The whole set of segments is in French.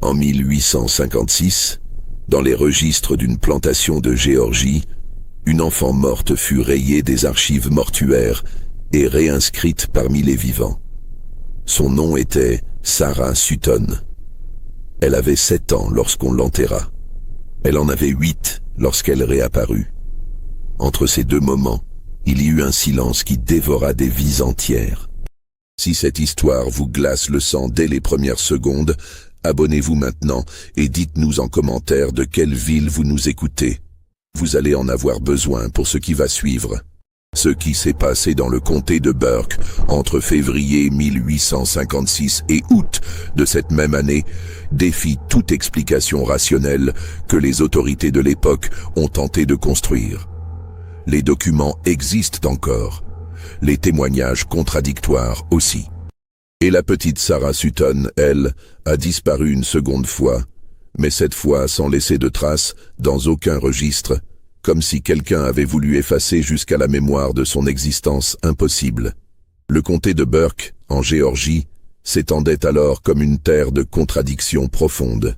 En 1856, dans les registres d'une plantation de Géorgie, une enfant morte fut rayée des archives mortuaires et réinscrite parmi les vivants. Son nom était Sarah Sutton. Elle avait 7 ans lorsqu'on l'enterra. Elle en avait 8 lorsqu'elle réapparut. Entre ces deux moments, il y eut un silence qui dévora des vies entières. Si cette histoire vous glace le sang dès les premières secondes, abonnez-vous maintenant et dites-nous en commentaire de quelle ville vous nous écoutez. Vous allez en avoir besoin pour ce qui va suivre. Ce qui s'est passé dans le comté de Burke entre février 1856 et août de cette même année défie toute explication rationnelle que les autorités de l'époque ont tenté de construire. Les documents existent encore, les témoignages contradictoires aussi. Et la petite Sarah Sutton, elle, a disparu une seconde fois, mais cette fois sans laisser de traces dans aucun registre, comme si quelqu'un avait voulu effacer jusqu'à la mémoire de son existence impossible. Le comté de Burke, en Géorgie, s'étendait alors comme une terre de contradictions profondes.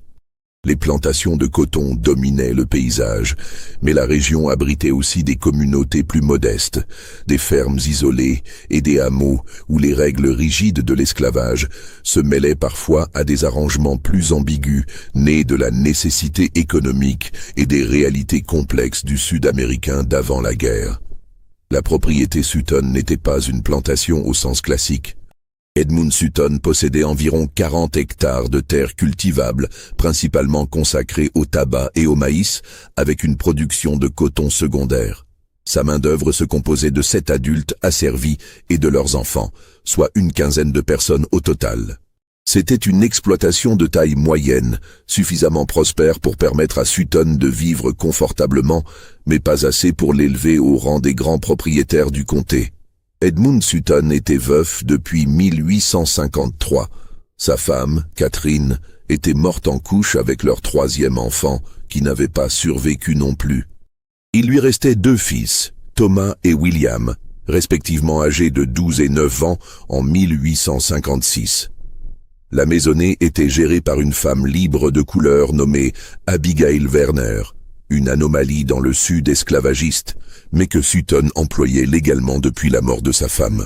Les plantations de coton dominaient le paysage, mais la région abritait aussi des communautés plus modestes, des fermes isolées et des hameaux où les règles rigides de l'esclavage se mêlaient parfois à des arrangements plus ambigus, nés de la nécessité économique et des réalités complexes du Sud-Américain d'avant la guerre. La propriété Sutton n'était pas une plantation au sens classique. Edmund Sutton possédait environ 40 hectares de terres cultivables, principalement consacrées au tabac et au maïs, avec une production de coton secondaire. Sa main-d'œuvre se composait de 7 adultes asservis et de leurs enfants, soit une quinzaine de personnes au total. C'était une exploitation de taille moyenne, suffisamment prospère pour permettre à Sutton de vivre confortablement, mais pas assez pour l'élever au rang des grands propriétaires du comté. Edmund Sutton était veuf depuis 1853. Sa femme, Catherine, était morte en couche avec leur 3e enfant, qui n'avait pas survécu non plus. Il lui restait 2 fils, Thomas et William, respectivement âgés de 12 et 9 ans en 1856. La maisonnée était gérée par une femme libre de couleur nommée Abigail Werner, une anomalie dans le sud esclavagiste, mais que Sutton employait légalement depuis la mort de sa femme.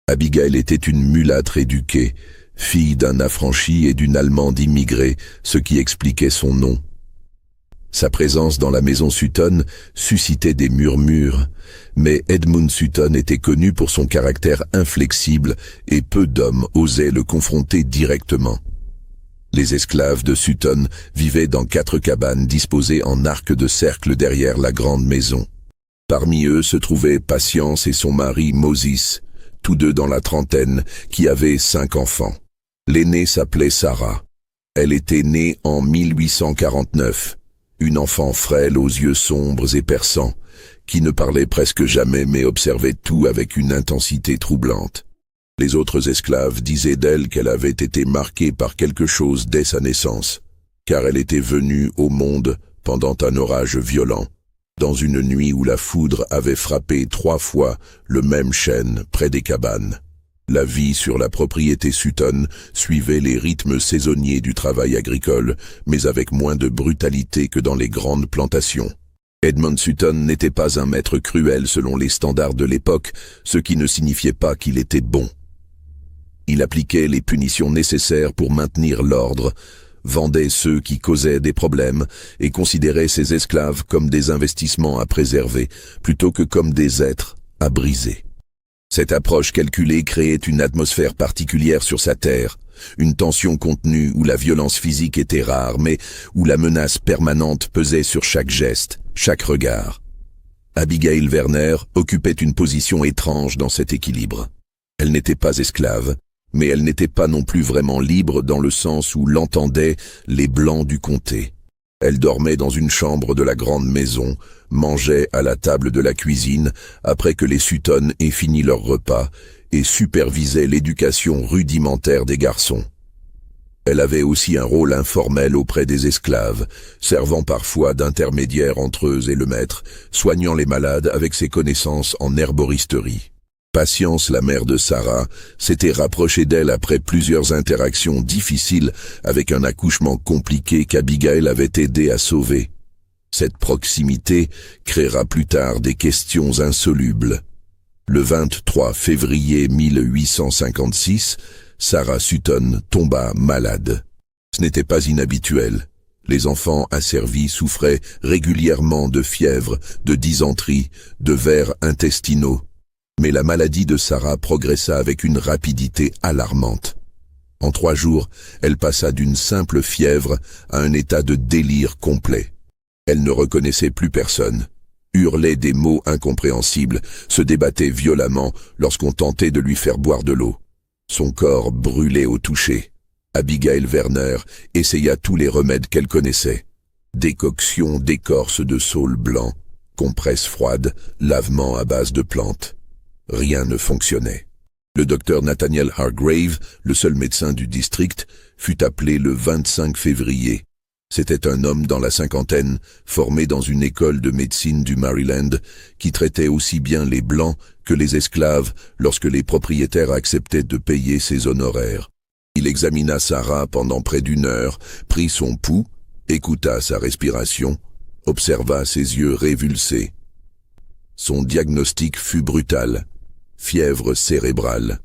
Abigail était une mulâtre éduquée, fille d'un affranchi et d'une Allemande immigrée, ce qui expliquait son nom. Sa présence dans la maison Sutton suscitait des murmures, mais Edmund Sutton était connu pour son caractère inflexible et peu d'hommes osaient le confronter directement. Les esclaves de Sutton vivaient dans 4 cabanes disposées en arc de cercle derrière la grande maison. Parmi eux se trouvaient Patience et son mari Moses, tous deux dans la trentaine, qui avaient 5 enfants. L'aînée s'appelait Sarah. Elle était née en 1849, une enfant frêle aux yeux sombres et perçants, qui ne parlait presque jamais mais observait tout avec une intensité troublante. Les autres esclaves disaient d'elle qu'elle avait été marquée par quelque chose dès sa naissance, car elle était venue au monde pendant un orage violent, dans une nuit où la foudre avait frappé 3 fois le même chêne près des cabanes. La vie sur la propriété Sutton suivait les rythmes saisonniers du travail agricole, mais avec moins de brutalité que dans les grandes plantations. Edmund Sutton n'était pas un maître cruel selon les standards de l'époque, ce qui ne signifiait pas qu'il était bon. Il appliquait les punitions nécessaires pour maintenir l'ordre, vendait ceux qui causaient des problèmes et considérait ses esclaves comme des investissements à préserver, plutôt que comme des êtres à briser. Cette approche calculée créait une atmosphère particulière sur sa terre, une tension contenue où la violence physique était rare, mais où la menace permanente pesait sur chaque geste, chaque regard. Abigail Werner occupait une position étrange dans cet équilibre. Elle n'était pas esclave, mais elle n'était pas non plus vraiment libre dans le sens où l'entendaient les blancs du comté. Elle dormait dans une chambre de la grande maison, mangeait à la table de la cuisine après que les Sutton aient fini leur repas et supervisait l'éducation rudimentaire des garçons. Elle avait aussi un rôle informel auprès des esclaves, servant parfois d'intermédiaire entre eux et le maître, soignant les malades avec ses connaissances en herboristerie. Patience, la mère de Sarah, s'était rapprochée d'elle après plusieurs interactions difficiles avec un accouchement compliqué qu'Abigail avait aidé à sauver. Cette proximité créera plus tard des questions insolubles. Le 23 février 1856, Sarah Sutton tomba malade. Ce n'était pas inhabituel. Les enfants asservis souffraient régulièrement de fièvre, de dysenterie, de vers intestinaux. Mais la maladie de Sarah progressa avec une rapidité alarmante. En 3 jours, elle passa d'une simple fièvre à un état de délire complet. Elle ne reconnaissait plus personne, hurlait des mots incompréhensibles, se débattait violemment lorsqu'on tentait de lui faire boire de l'eau. Son corps brûlait au toucher. Abigail Werner essaya tous les remèdes qu'elle connaissait. Décoction d'écorce de saule blanc, compresse froide, lavement à base de plantes. Rien ne fonctionnait. Le docteur Nathaniel Hargrave, le seul médecin du district, fut appelé le 25 février. C'était un homme dans la cinquantaine, formé dans une école de médecine du Maryland, qui traitait aussi bien les blancs que les esclaves lorsque les propriétaires acceptaient de payer ses honoraires. Il examina Sarah pendant près d'1 heure, prit son pouls, écouta sa respiration, observa ses yeux révulsés. Son diagnostic fut brutal. Fièvre cérébrale.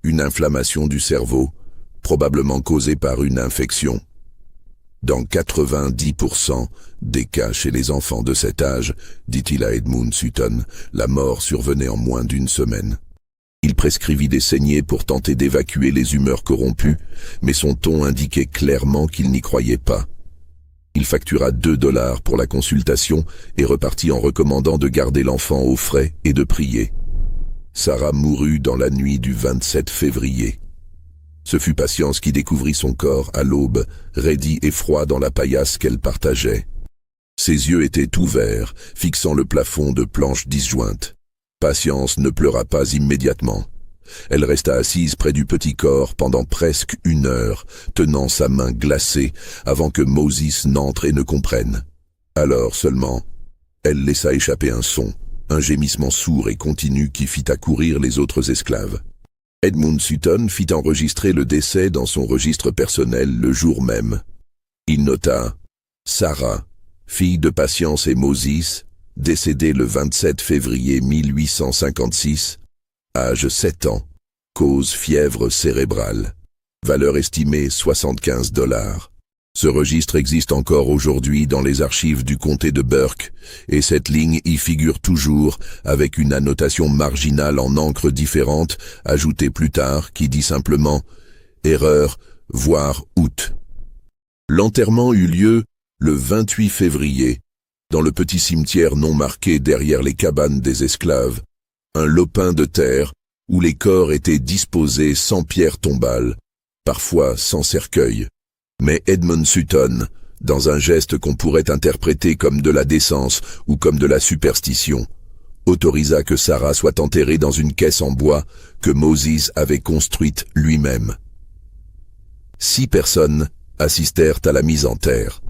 Une inflammation du cerveau, probablement causée par une infection. Dans 90% des cas chez les enfants de cet âge, dit-il à Edmund Sutton, la mort survenait en moins d'1 semaine. Il prescrivit des saignées pour tenter d'évacuer les humeurs corrompues, mais son ton indiquait clairement qu'il n'y croyait pas. Il factura $2 pour la consultation et repartit en recommandant de garder l'enfant au frais et de prier. Sarah mourut dans la nuit du 27 février. Ce fut Patience qui découvrit son corps à l'aube, raidi et froid dans la paillasse qu'elle partageait. Ses yeux étaient ouverts, fixant le plafond de planches disjointes. Patience ne pleura pas immédiatement. Elle resta assise près du petit corps pendant presque 1 heure, tenant sa main glacée avant que Moses n'entre et ne comprenne. Alors seulement, elle laissa échapper un son, un gémissement sourd et continu qui fit accourir les autres esclaves. Edmund Sutton fit enregistrer le décès dans son registre personnel le jour même. Il nota « Sarah, fille de Patience et Moses, décédée le 27 février 1856, âge 7 ans, cause fièvre cérébrale, valeur estimée $75. » Ce registre existe encore aujourd'hui dans les archives du comté de Burke, et cette ligne y figure toujours avec une annotation marginale en encre différente, ajoutée plus tard, qui dit simplement « Erreur, voire août ». L'enterrement eut lieu le 28 février, dans le petit cimetière non marqué derrière les cabanes des esclaves, un lopin de terre où les corps étaient disposés sans pierre tombale, parfois sans cercueil. Mais Edmund Sutton, dans un geste qu'on pourrait interpréter comme de la décence ou comme de la superstition, autorisa que Sarah soit enterrée dans une caisse en bois que Moses avait construite lui-même. 6 personnes assistèrent à la mise en terre.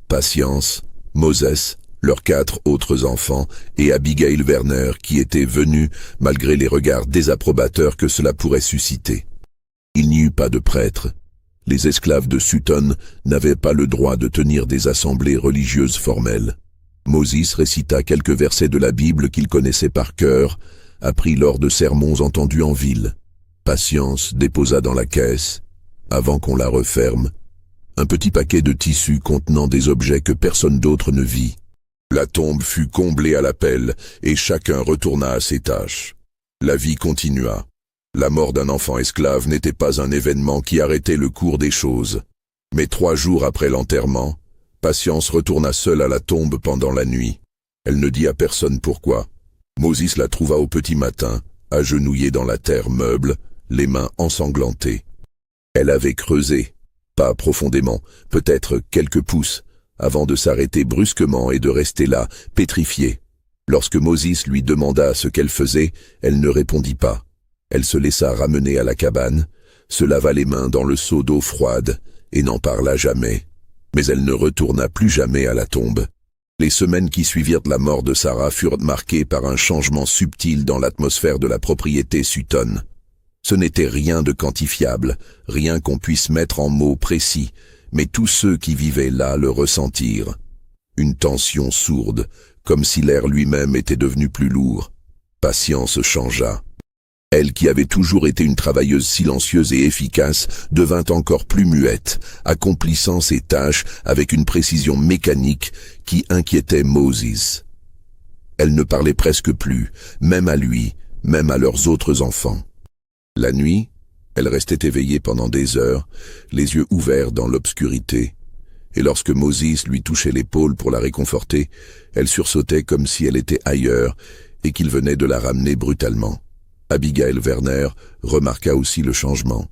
Patience, Moses, leurs 4 autres enfants et Abigail Werner qui était venue malgré les regards désapprobateurs que cela pourrait susciter. Il n'y eut pas de prêtre. Les esclaves de Sutton n'avaient pas le droit de tenir des assemblées religieuses formelles. Moses récita quelques versets de la Bible qu'il connaissait par cœur, appris lors de sermons entendus en ville. Patience déposa dans la caisse, avant qu'on la referme, un petit paquet de tissus contenant des objets que personne d'autre ne vit. La tombe fut comblée à la pelle et chacun retourna à ses tâches. La vie continua. La mort d'un enfant esclave n'était pas un événement qui arrêtait le cours des choses. Mais 3 jours après l'enterrement, Patience retourna seule à la tombe pendant la nuit. Elle ne dit à personne pourquoi. Moses la trouva au petit matin, agenouillée dans la terre meuble, les mains ensanglantées. Elle avait creusé, pas profondément, peut-être quelques pouces, avant de s'arrêter brusquement et de rester là, pétrifiée. Lorsque Moses lui demanda ce qu'elle faisait, elle ne répondit pas. Elle se laissa ramener à la cabane, se lava les mains dans le seau d'eau froide et n'en parla jamais. Mais elle ne retourna plus jamais à la tombe. Les semaines qui suivirent la mort de Sarah furent marquées par un changement subtil dans l'atmosphère de la propriété Sutton. Ce n'était rien de quantifiable, rien qu'on puisse mettre en mots précis, mais tous ceux qui vivaient là le ressentirent. Une tension sourde, comme si l'air lui-même était devenu plus lourd. Patience changea. Elle, qui avait toujours été une travailleuse silencieuse et efficace, devint encore plus muette, accomplissant ses tâches avec une précision mécanique qui inquiétait Moses. Elle ne parlait presque plus, même à lui, même à leurs autres enfants. La nuit, elle restait éveillée pendant des heures, les yeux ouverts dans l'obscurité, et lorsque Moses lui touchait l'épaule pour la réconforter, elle sursautait comme si elle était ailleurs et qu'il venait de la ramener brutalement. Abigail Werner remarqua aussi le changement.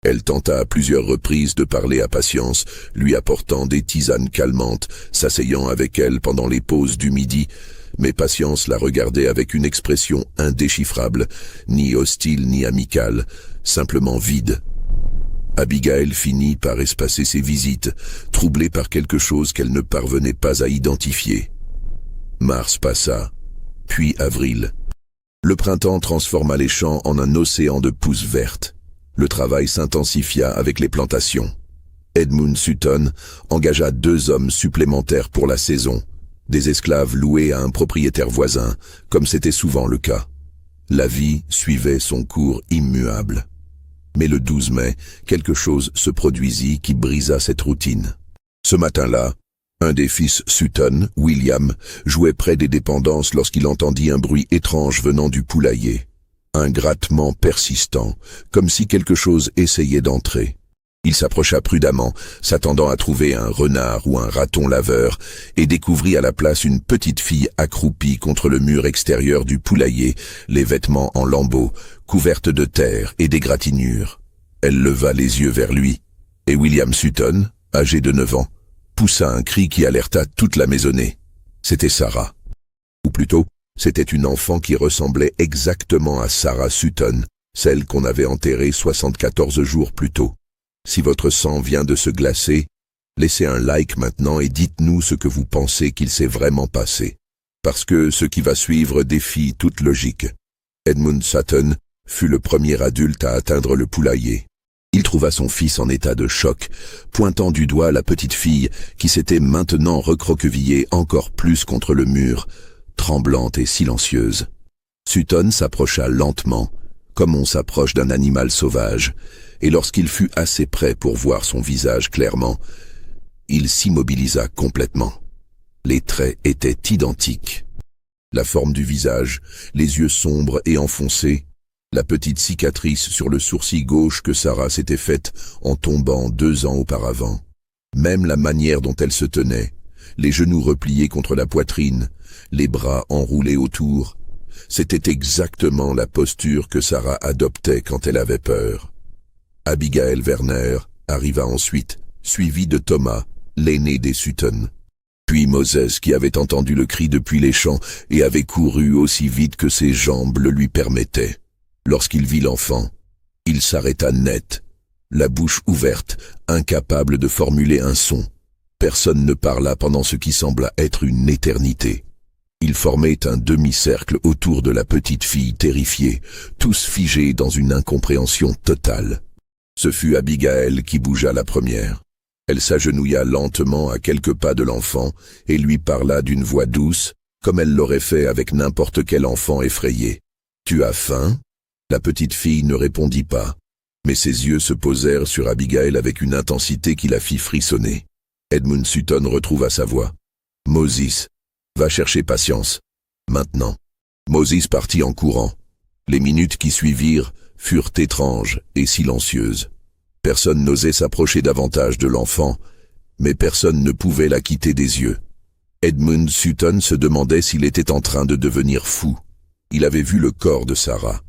Elle tenta à plusieurs reprises de parler à Patience, lui apportant des tisanes calmantes, s'asseyant avec elle pendant les pauses du midi, mais Patience la regardait avec une expression indéchiffrable, ni hostile ni amicale, simplement vide. Abigail finit par espacer ses visites, troublée par quelque chose qu'elle ne parvenait pas à identifier. Mars passa, puis avril. Le printemps transforma les champs en un océan de pousses vertes. Le travail s'intensifia avec les plantations. Edmund Sutton engagea 2 hommes supplémentaires pour la saison, des esclaves loués à un propriétaire voisin, comme c'était souvent le cas. La vie suivait son cours immuable. Mais le 12 mai, quelque chose se produisit qui brisa cette routine. Ce matin-là, un des fils Sutton, William, jouait près des dépendances lorsqu'il entendit un bruit étrange venant du poulailler. Un grattement persistant, comme si quelque chose essayait d'entrer. Il s'approcha prudemment, s'attendant à trouver un renard ou un raton laveur, et découvrit à la place une petite fille accroupie contre le mur extérieur du poulailler, les vêtements en lambeaux, couverte de terre et d'égratignures. Elle leva les yeux vers lui, et William Sutton, âgé de 9 ans, poussa un cri qui alerta toute la maisonnée. C'était Sarah. Ou plutôt, c'était une enfant qui ressemblait exactement à Sarah Sutton, celle qu'on avait enterrée 74 jours plus tôt. Si votre sang vient de se glacer, laissez un like maintenant et dites-nous ce que vous pensez qu'il s'est vraiment passé. Parce que ce qui va suivre défie toute logique. Edmund Sutton fut le premier adulte à atteindre le poulailler. Il trouva son fils en état de choc, pointant du doigt la petite fille qui s'était maintenant recroquevillée encore plus contre le mur, tremblante et silencieuse. Sutton s'approcha lentement, comme on s'approche d'un animal sauvage, et lorsqu'il fut assez près pour voir son visage clairement, il s'immobilisa complètement. Les traits étaient identiques. La forme du visage, les yeux sombres et enfoncés, la petite cicatrice sur le sourcil gauche que Sarah s'était faite en tombant 2 ans auparavant. Même la manière dont elle se tenait, les genoux repliés contre la poitrine, les bras enroulés autour, c'était exactement la posture que Sarah adoptait quand elle avait peur. Abigail Werner arriva ensuite, suivie de Thomas, l'aîné des Sutton. Puis Moses, qui avait entendu le cri depuis les champs et avait couru aussi vite que ses jambes le lui permettaient. Lorsqu'il vit l'enfant, il s'arrêta net, la bouche ouverte, incapable de formuler un son. Personne ne parla pendant ce qui sembla être une éternité. Ils formaient un demi-cercle autour de la petite fille terrifiée, tous figés dans une incompréhension totale. Ce fut Abigail qui bougea la première. Elle s'agenouilla lentement à quelques pas de l'enfant et lui parla d'une voix douce, comme elle l'aurait fait avec n'importe quel enfant effrayé. « Tu as faim ?» La petite fille ne répondit pas, mais ses yeux se posèrent sur Abigail avec une intensité qui la fit frissonner. Edmund Sutton retrouva sa voix. « Moses, va chercher Patience. Maintenant. » Moses partit en courant. Les minutes qui suivirent furent étranges et silencieuses. Personne n'osait s'approcher davantage de l'enfant, mais personne ne pouvait la quitter des yeux. Edmund Sutton se demandait s'il était en train de devenir fou. Il avait vu le corps de Sarah.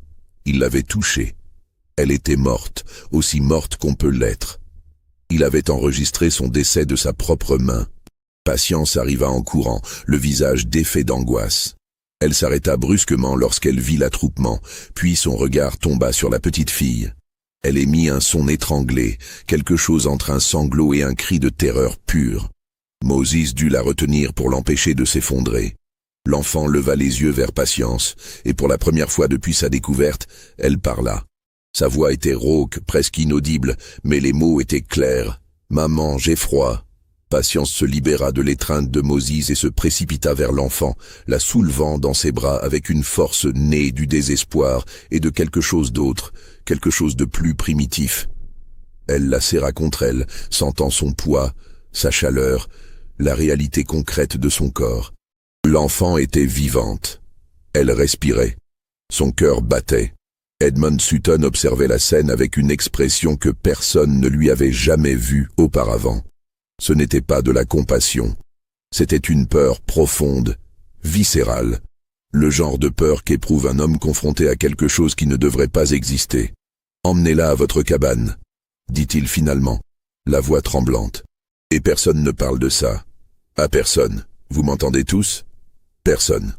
Il l'avait touchée. Elle était morte, aussi morte qu'on peut l'être. Il avait enregistré son décès de sa propre main. Patience arriva en courant, le visage défait d'angoisse. Elle s'arrêta brusquement lorsqu'elle vit l'attroupement, puis son regard tomba sur la petite fille. Elle émit un son étranglé, quelque chose entre un sanglot et un cri de terreur pure. Moses dut la retenir pour l'empêcher de s'effondrer. L'enfant leva les yeux vers Patience, et pour la première fois depuis sa découverte, elle parla. Sa voix était rauque, presque inaudible, mais les mots étaient clairs. « Maman, j'ai froid ». Patience se libéra de l'étreinte de Moses et se précipita vers l'enfant, la soulevant dans ses bras avec une force née du désespoir et de quelque chose d'autre, quelque chose de plus primitif. Elle la serra contre elle, sentant son poids, sa chaleur, la réalité concrète de son corps. L'enfant était vivante. Elle respirait. Son cœur battait. Edmund Sutton observait la scène avec une expression que personne ne lui avait jamais vue auparavant. Ce n'était pas de la compassion. C'était une peur profonde, viscérale. Le genre de peur qu'éprouve un homme confronté à quelque chose qui ne devrait pas exister. « Emmenez-la à votre cabane », dit-il finalement, la voix tremblante. Et personne ne parle de ça. À personne. Vous m'entendez tous? Personne.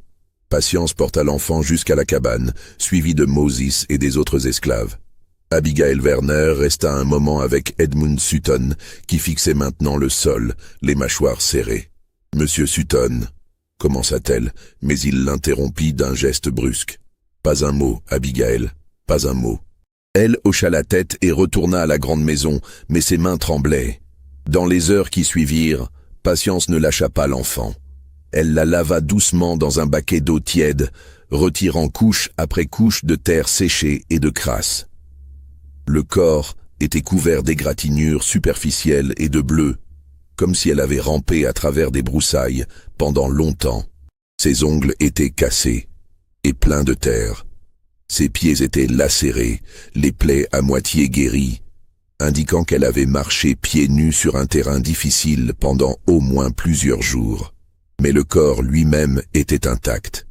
Patience porta l'enfant jusqu'à la cabane, suivi de Moses et des autres esclaves. Abigail Werner resta un moment avec Edmund Sutton, qui fixait maintenant le sol, les mâchoires serrées. « Monsieur Sutton », commença-t-elle, mais il l'interrompit d'un geste brusque. « Pas un mot, Abigail, pas un mot. » Elle hocha la tête et retourna à la grande maison, mais ses mains tremblaient. Dans les heures qui suivirent, Patience ne lâcha pas l'enfant. Elle la lava doucement dans un baquet d'eau tiède, retirant couche après couche de terre séchée et de crasse. Le corps était couvert d'égratignures superficielles et de bleu, comme si elle avait rampé à travers des broussailles pendant longtemps. Ses ongles étaient cassés et pleins de terre. Ses pieds étaient lacérés, les plaies à moitié guéries, indiquant qu'elle avait marché pieds nus sur un terrain difficile pendant au moins plusieurs jours. Mais le corps lui-même était intact.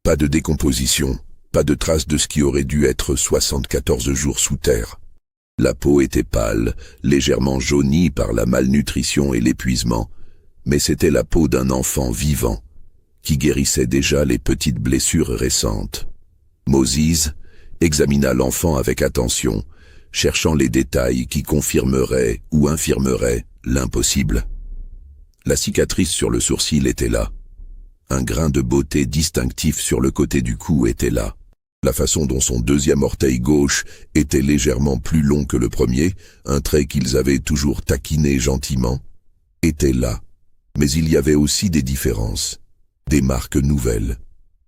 Pas de décomposition, pas de traces de ce qui aurait dû être 74 jours sous terre. La peau était pâle, légèrement jaunie par la malnutrition et l'épuisement, mais c'était la peau d'un enfant vivant, qui guérissait déjà les petites blessures récentes. Moses examina l'enfant avec attention, cherchant les détails qui confirmeraient ou infirmeraient l'impossible. La cicatrice sur le sourcil était là. Un grain de beauté distinctif sur le côté du cou était là. La façon dont son deuxième orteil gauche était légèrement plus long que le premier, un trait qu'ils avaient toujours taquiné gentiment, était là. Mais il y avait aussi des différences, des marques nouvelles.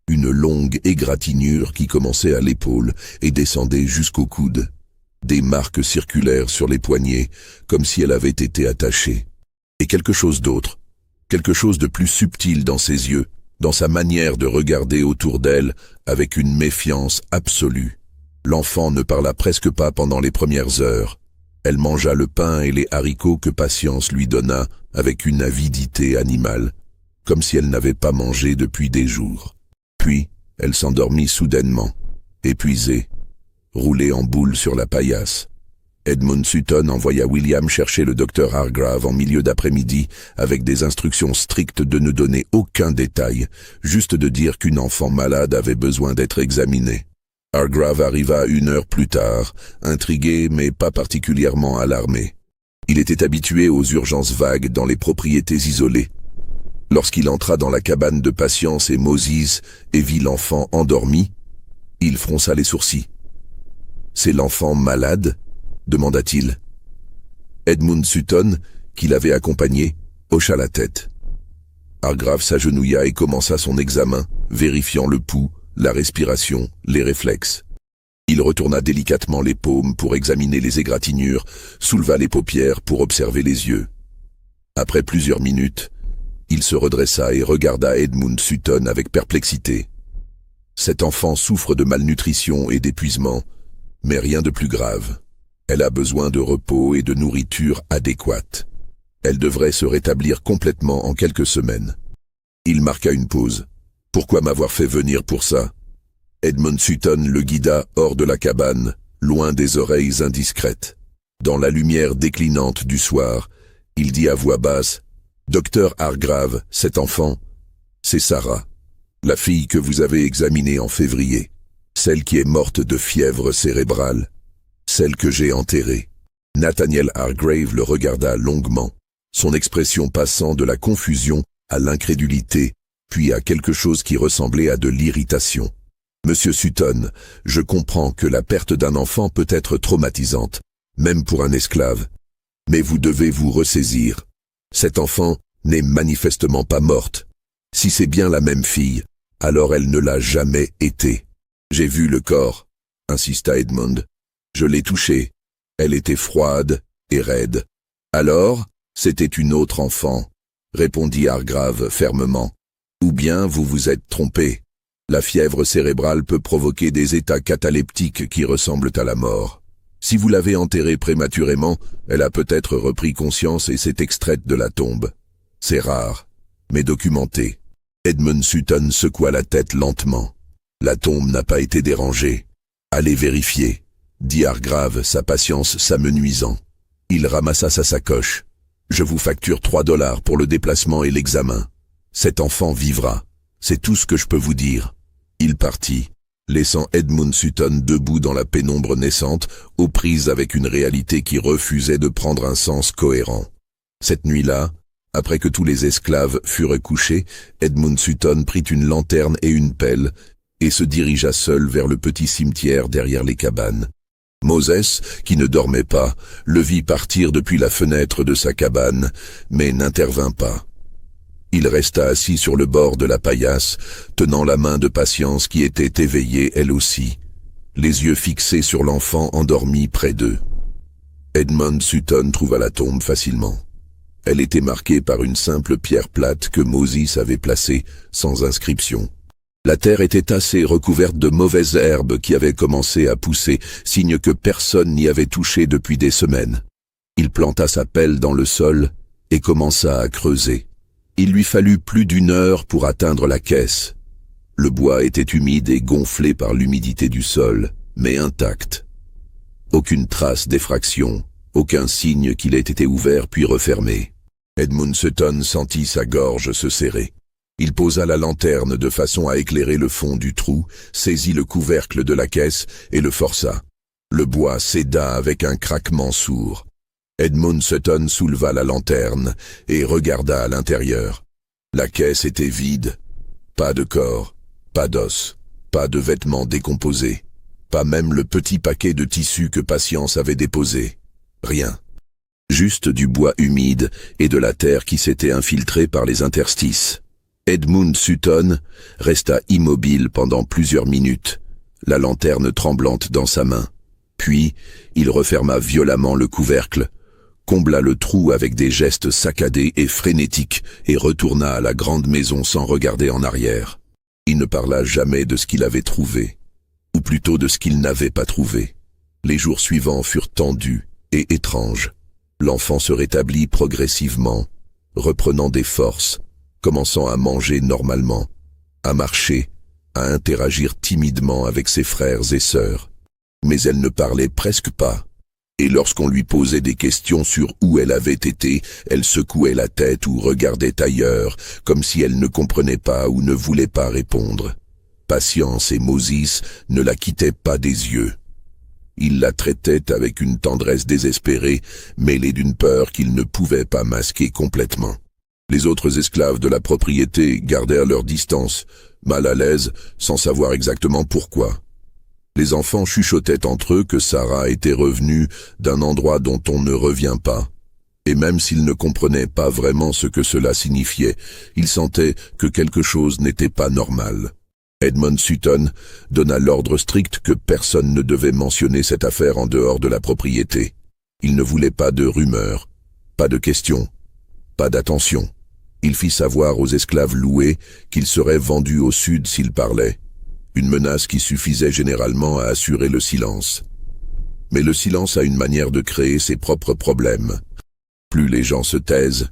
Une longue égratignure qui commençait à l'épaule et descendait jusqu'au coude. Des marques circulaires sur les poignets, comme si elle avait été attachée. Et quelque chose d'autre, quelque chose de plus subtil dans ses yeux, dans sa manière de regarder autour d'elle avec une méfiance absolue. L'enfant ne parla presque pas pendant les premières heures. Elle mangea le pain et les haricots que Patience lui donna avec une avidité animale, comme si elle n'avait pas mangé depuis des jours. Puis, elle s'endormit soudainement, épuisée, roulée en boule sur la paillasse. Edmund Sutton envoya William chercher le docteur Hargrave en milieu d'après-midi avec des instructions strictes de ne donner aucun détail, juste de dire qu'une enfant malade avait besoin d'être examinée. Hargrave arriva 1 heure plus tard, intrigué mais pas particulièrement alarmé. Il était habitué aux urgences vagues dans les propriétés isolées. Lorsqu'il entra dans la cabane de Patience et Moses et vit l'enfant endormi, il fronça les sourcils. « C'est l'enfant malade ?» demanda-t-il. Edmund Sutton, qui l'avait accompagné, hocha la tête. Hargrave s'agenouilla et commença son examen, vérifiant le pouls, la respiration, les réflexes. Il retourna délicatement les paumes pour examiner les égratignures, souleva les paupières pour observer les yeux. Après plusieurs minutes, il se redressa et regarda Edmund Sutton avec perplexité. Cet enfant souffre de malnutrition et d'épuisement, mais rien de plus grave. Elle a besoin de repos et de nourriture adéquate. Elle devrait se rétablir complètement en quelques semaines. Il marqua une pause. « Pourquoi m'avoir fait venir pour ça ?» Edmund Sutton le guida hors de la cabane, loin des oreilles indiscrètes. Dans la lumière déclinante du soir, il dit à voix basse « Docteur Hargrave, cet enfant, c'est Sarah, la fille que vous avez examinée en février, celle qui est morte de fièvre cérébrale. Celle que j'ai enterrée. » Nathaniel Hargrave le regarda longuement. son expression passant de la confusion à l'incrédulité, puis à quelque chose qui ressemblait à de l'irritation. « Monsieur Sutton, je comprends que la perte d'un enfant peut être traumatisante, même pour un esclave. Mais vous devez vous ressaisir. Cet enfant n'est manifestement pas morte. Si c'est bien la même fille, alors elle ne l'a jamais été. J'ai vu le corps, insista Edmund. Je l'ai touchée. Elle était froide et raide. Alors, c'était une autre enfant, répondit Hargrave fermement. Ou bien vous vous êtes trompé. La fièvre cérébrale peut provoquer des états cataleptiques qui ressemblent à la mort. Si vous l'avez enterrée prématurément, elle a peut-être repris conscience et s'est extraite de la tombe. C'est rare, mais documenté. Edmund Sutton secoua la tête lentement. La tombe n'a pas été dérangée. Allez vérifier, dit Hargrave, sa patience s'amenuisant. Il ramassa sa sacoche. Je vous facture $3 pour le déplacement et l'examen. Cet enfant vivra. C'est tout ce que je peux vous dire. Il partit, laissant Edmund Sutton debout dans la pénombre naissante, aux prises avec une réalité qui refusait de prendre un sens cohérent. Cette nuit-là, après que tous les esclaves furent couchés, Edmund Sutton prit une lanterne et une pelle, et se dirigea seul vers le petit cimetière derrière les cabanes. Moses, qui ne dormait pas, le vit partir depuis la fenêtre de sa cabane, mais n'intervint pas. Il resta assis sur le bord de la paillasse, tenant la main de Patience qui était éveillée elle aussi, les yeux fixés sur l'enfant endormi près d'eux. Edmund Sutton trouva la tombe facilement. Elle était marquée par une simple pierre plate que Moses avait placée, sans inscription. La terre était assez recouverte de mauvaises herbes qui avaient commencé à pousser, signe que personne n'y avait touché depuis des semaines. Il planta sa pelle dans le sol et commença à creuser. Il lui fallut plus d'1 heure pour atteindre la caisse. Le bois était humide et gonflé par l'humidité du sol, mais intact. Aucune trace d'effraction, aucun signe qu'il ait été ouvert puis refermé. Edmund Sutton sentit sa gorge se serrer. Il posa la lanterne de façon à éclairer le fond du trou, saisit le couvercle de la caisse et le força. Le bois céda avec un craquement sourd. Edmund Sutton souleva la lanterne et regarda à l'intérieur. La caisse était vide. Pas de corps, pas d'os, pas de vêtements décomposés, pas même le petit paquet de tissu que Patience avait déposé. Rien. Juste du bois humide et de la terre qui s'était infiltrée par les interstices. Edmund Sutton resta immobile pendant plusieurs minutes, la lanterne tremblante dans sa main. Puis, il referma violemment le couvercle, combla le trou avec des gestes saccadés et frénétiques et retourna à la grande maison sans regarder en arrière. Il ne parla jamais de ce qu'il avait trouvé, ou plutôt de ce qu'il n'avait pas trouvé. Les jours suivants furent tendus et étranges. L'enfant se rétablit progressivement, reprenant des forces, commençant à manger normalement, à marcher, à interagir timidement avec ses frères et sœurs. Mais elle ne parlait presque pas. Et lorsqu'on lui posait des questions sur où elle avait été, elle secouait la tête ou regardait ailleurs, comme si elle ne comprenait pas ou ne voulait pas répondre. Patience et Moses ne la quittaient pas des yeux. Ils la traitaient avec une tendresse désespérée, mêlée d'une peur qu'ils ne pouvaient pas masquer complètement. Les autres esclaves de la propriété gardèrent leur distance, mal à l'aise, sans savoir exactement pourquoi. Les enfants chuchotaient entre eux que Sarah était revenue d'un endroit dont on ne revient pas. Et même s'ils ne comprenaient pas vraiment ce que cela signifiait, ils sentaient que quelque chose n'était pas normal. Edmund Sutton donna l'ordre strict que personne ne devait mentionner cette affaire en dehors de la propriété. Il ne voulait pas de rumeurs, pas de questions, pas d'attention. Il fit savoir aux esclaves loués qu'ils seraient vendus au sud s'ils parlaient. Une menace qui suffisait généralement à assurer le silence. Mais le silence a une manière de créer ses propres problèmes. Plus les gens se taisent,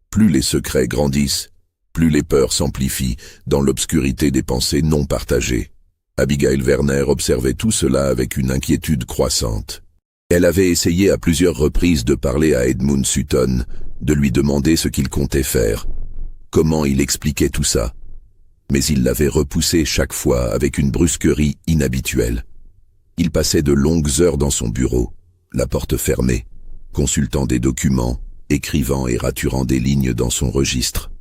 plus les secrets grandissent, plus les peurs s'amplifient dans l'obscurité des pensées non partagées. Abigail Werner observait tout cela avec une inquiétude croissante. Elle avait essayé à plusieurs reprises de parler à Edmund Sutton, de lui demander ce qu'il comptait faire, comment il expliquait tout ça. Mais il l'avait repoussé chaque fois avec une brusquerie inhabituelle. Il passait de longues heures dans son bureau, la porte fermée, consultant des documents, écrivant et raturant des lignes dans son registre.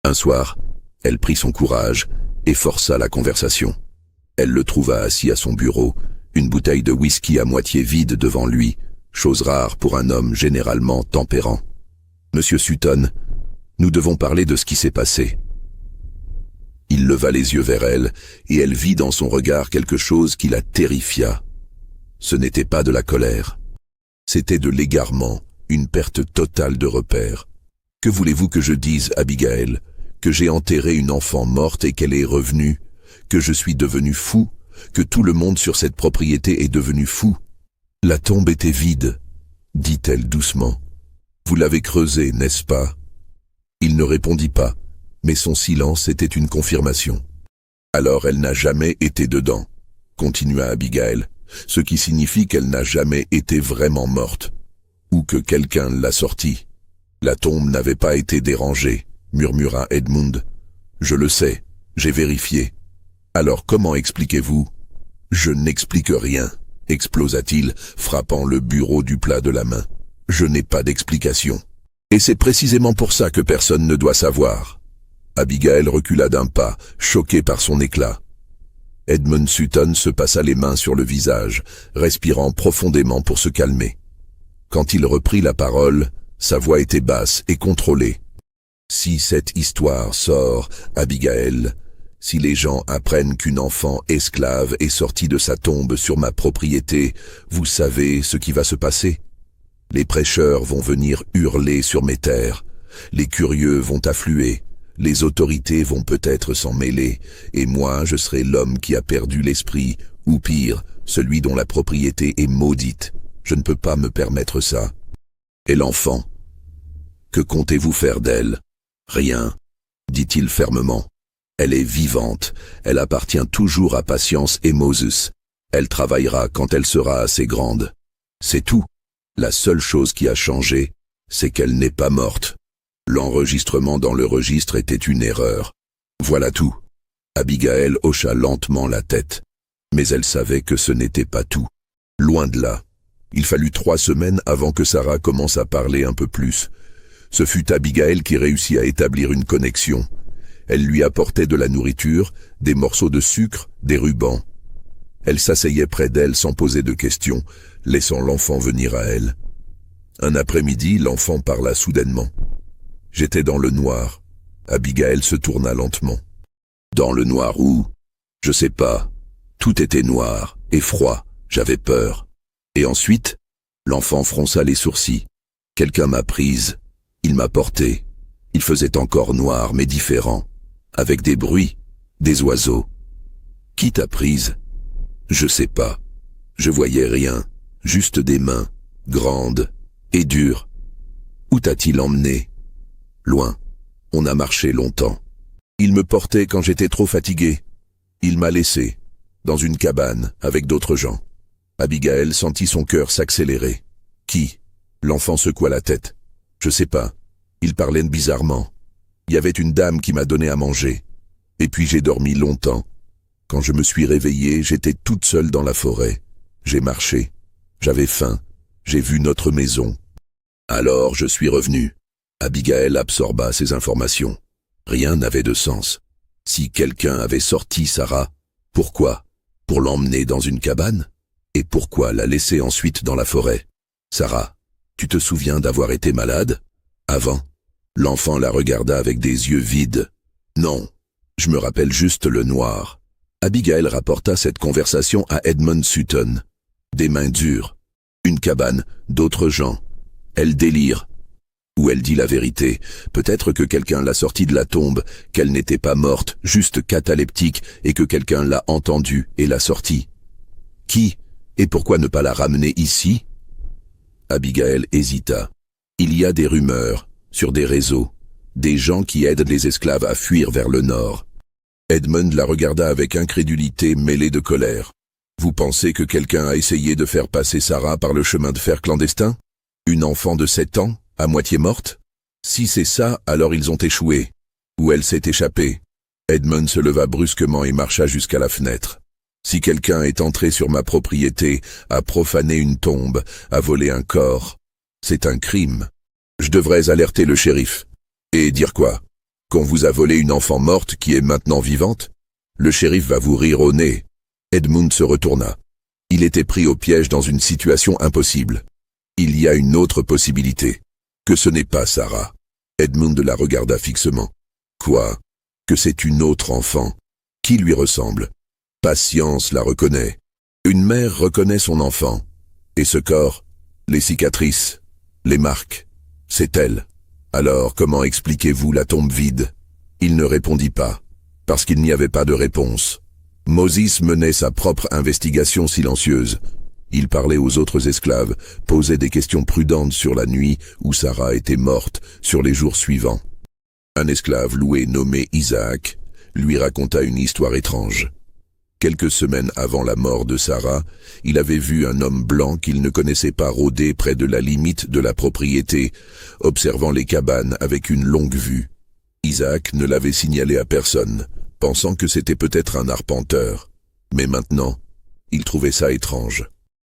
Un soir, elle prit son courage et força la conversation. Elle le trouva assis à son bureau, une bouteille de whisky à moitié vide devant lui, chose rare pour un homme généralement tempérant. « Monsieur Sutton, nous devons parler de ce qui s'est passé. » Il leva les yeux vers elle, et elle vit dans son regard quelque chose qui la terrifia. Ce n'était pas de la colère. C'était de l'égarement, une perte totale de repères. « Que voulez-vous que je dise, Abigail? Que j'ai enterré une enfant morte et qu'elle est revenue? Que je suis devenu fou? Que tout le monde sur cette propriété est devenu fou? » « La tombe était vide, dit-elle doucement. « Vous l'avez creusée, n'est-ce pas? » Il ne répondit pas, mais son silence était une confirmation. « Alors elle n'a jamais été dedans, » continua Abigail, ce qui signifie qu'elle n'a jamais été vraiment morte, ou que quelqu'un l'a sortie. « La tombe n'avait pas été dérangée, » murmura Edmund. « Je le sais, j'ai vérifié. Alors comment expliquez-vous? »« Je n'explique rien, » explosa-t-il, frappant le bureau du plat de la main. « Je n'ai pas d'explication. Et c'est précisément pour ça que personne ne doit savoir. » Abigail recula d'un pas, choquée par son éclat. Edmund Sutton se passa les mains sur le visage, respirant profondément pour se calmer. Quand il reprit la parole, sa voix était basse et contrôlée. « Si cette histoire sort, Abigail, si les gens apprennent qu'une enfant esclave est sortie de sa tombe sur ma propriété, vous savez ce qui va se passer? Les prêcheurs vont venir hurler sur mes terres, les curieux vont affluer, les autorités vont peut-être s'en mêler, et moi je serai l'homme qui a perdu l'esprit, ou pire, celui dont la propriété est maudite. Je ne peux pas me permettre ça. Et l'enfant? Que comptez-vous faire d'elle? Rien, dit-il fermement. Elle est vivante, elle appartient toujours à Patience et Moses. Elle travaillera quand elle sera assez grande. C'est tout. La seule chose qui a changé, c'est qu'elle n'est pas morte. L'enregistrement dans le registre était une erreur. Voilà tout. Abigail hocha lentement la tête. Mais elle savait que ce n'était pas tout. Loin de là. Il fallut 3 semaines avant que Sarah commence à parler un peu plus. Ce fut Abigail qui réussit à établir une connexion. Elle lui apportait de la nourriture, des morceaux de sucre, des rubans. Elle s'asseyait près d'elle sans poser de questions, laissant l'enfant venir à elle. Un après-midi, l'enfant parla soudainement. J'étais dans le noir. Abigail se tourna lentement. Dans le noir où? Je sais pas. Tout était noir et froid. J'avais peur. Et ensuite, l'enfant fronça les sourcils. Quelqu'un m'a prise. Il m'a portée. Il faisait encore noir mais différent. Avec des bruits, des oiseaux. Qui t'a prise? Je sais pas. Je voyais rien, juste des mains, grandes et dures. Où t'a-t-il emmené? Loin. On a marché longtemps. Il me portait quand j'étais trop fatigué. Il m'a laissé, dans une cabane, avec d'autres gens. Abigail sentit son cœur s'accélérer. Qui? L'enfant secoua la tête. Je sais pas. Il parlait bizarrement. Il y avait une dame qui m'a donné à manger. Et puis j'ai dormi longtemps. Quand je me suis réveillé, j'étais toute seule dans la forêt. J'ai marché. J'avais faim. J'ai vu notre maison. Alors je suis revenu. Abigail absorba ces informations. Rien n'avait de sens. Si quelqu'un avait sorti Sarah, pourquoi? Pour l'emmener dans une cabane? Et pourquoi la laisser ensuite dans la forêt? Sarah, tu te souviens d'avoir été malade? Avant? L'enfant la regarda avec des yeux vides. Non, je me rappelle juste le noir. Abigail rapporta cette conversation à Edmund Sutton. Des mains dures, une cabane, d'autres gens. Elle délire. Ou elle dit la vérité. Peut-être que quelqu'un l'a sortie de la tombe, qu'elle n'était pas morte, juste cataleptique, et que quelqu'un l'a entendue et l'a sortie. Qui? Et pourquoi ne pas la ramener ici? Abigail hésita. Il y a des rumeurs, sur des réseaux, des gens qui aident les esclaves à fuir vers le nord. Edmund la regarda avec incrédulité mêlée de colère. Vous pensez que quelqu'un a essayé de faire passer Sarah par le chemin de fer clandestin? Une enfant de 7 ans, à moitié morte? Si c'est ça, alors ils ont échoué. Ou elle s'est échappée. Edmund se leva brusquement et marcha jusqu'à la fenêtre. Si quelqu'un est entré sur ma propriété, a profané une tombe, a volé un corps, c'est un crime. Je devrais alerter le shérif. Et dire quoi? Qu'on vous a volé une enfant morte qui est maintenant vivante? Le shérif va vous rire au nez. Edmund se retourna. Il était pris au piège dans une situation impossible. Il y a une autre possibilité. Que ce n'est pas Sarah. Edmund la regarda fixement. Quoi? Que c'est une autre enfant. Qui lui ressemble? Patience la reconnaît. Une mère reconnaît son enfant. Et ce corps, les cicatrices, les marques, c'est elle. Alors comment expliquez-vous la tombe vide? Il ne répondit pas, parce qu'il n'y avait pas de réponse. Moses menait sa propre investigation silencieuse. Il parlait aux autres esclaves, posait des questions prudentes sur la nuit où Sarah était morte, sur les jours suivants. Un esclave loué nommé Isaac lui raconta une histoire étrange. Quelques semaines avant la mort de Sarah, il avait vu un homme blanc qu'il ne connaissait pas rôder près de la limite de la propriété, observant les cabanes avec une longue vue. Isaac ne l'avait signalé à personne, pensant que c'était peut-être un arpenteur. Mais maintenant, il trouvait ça étrange.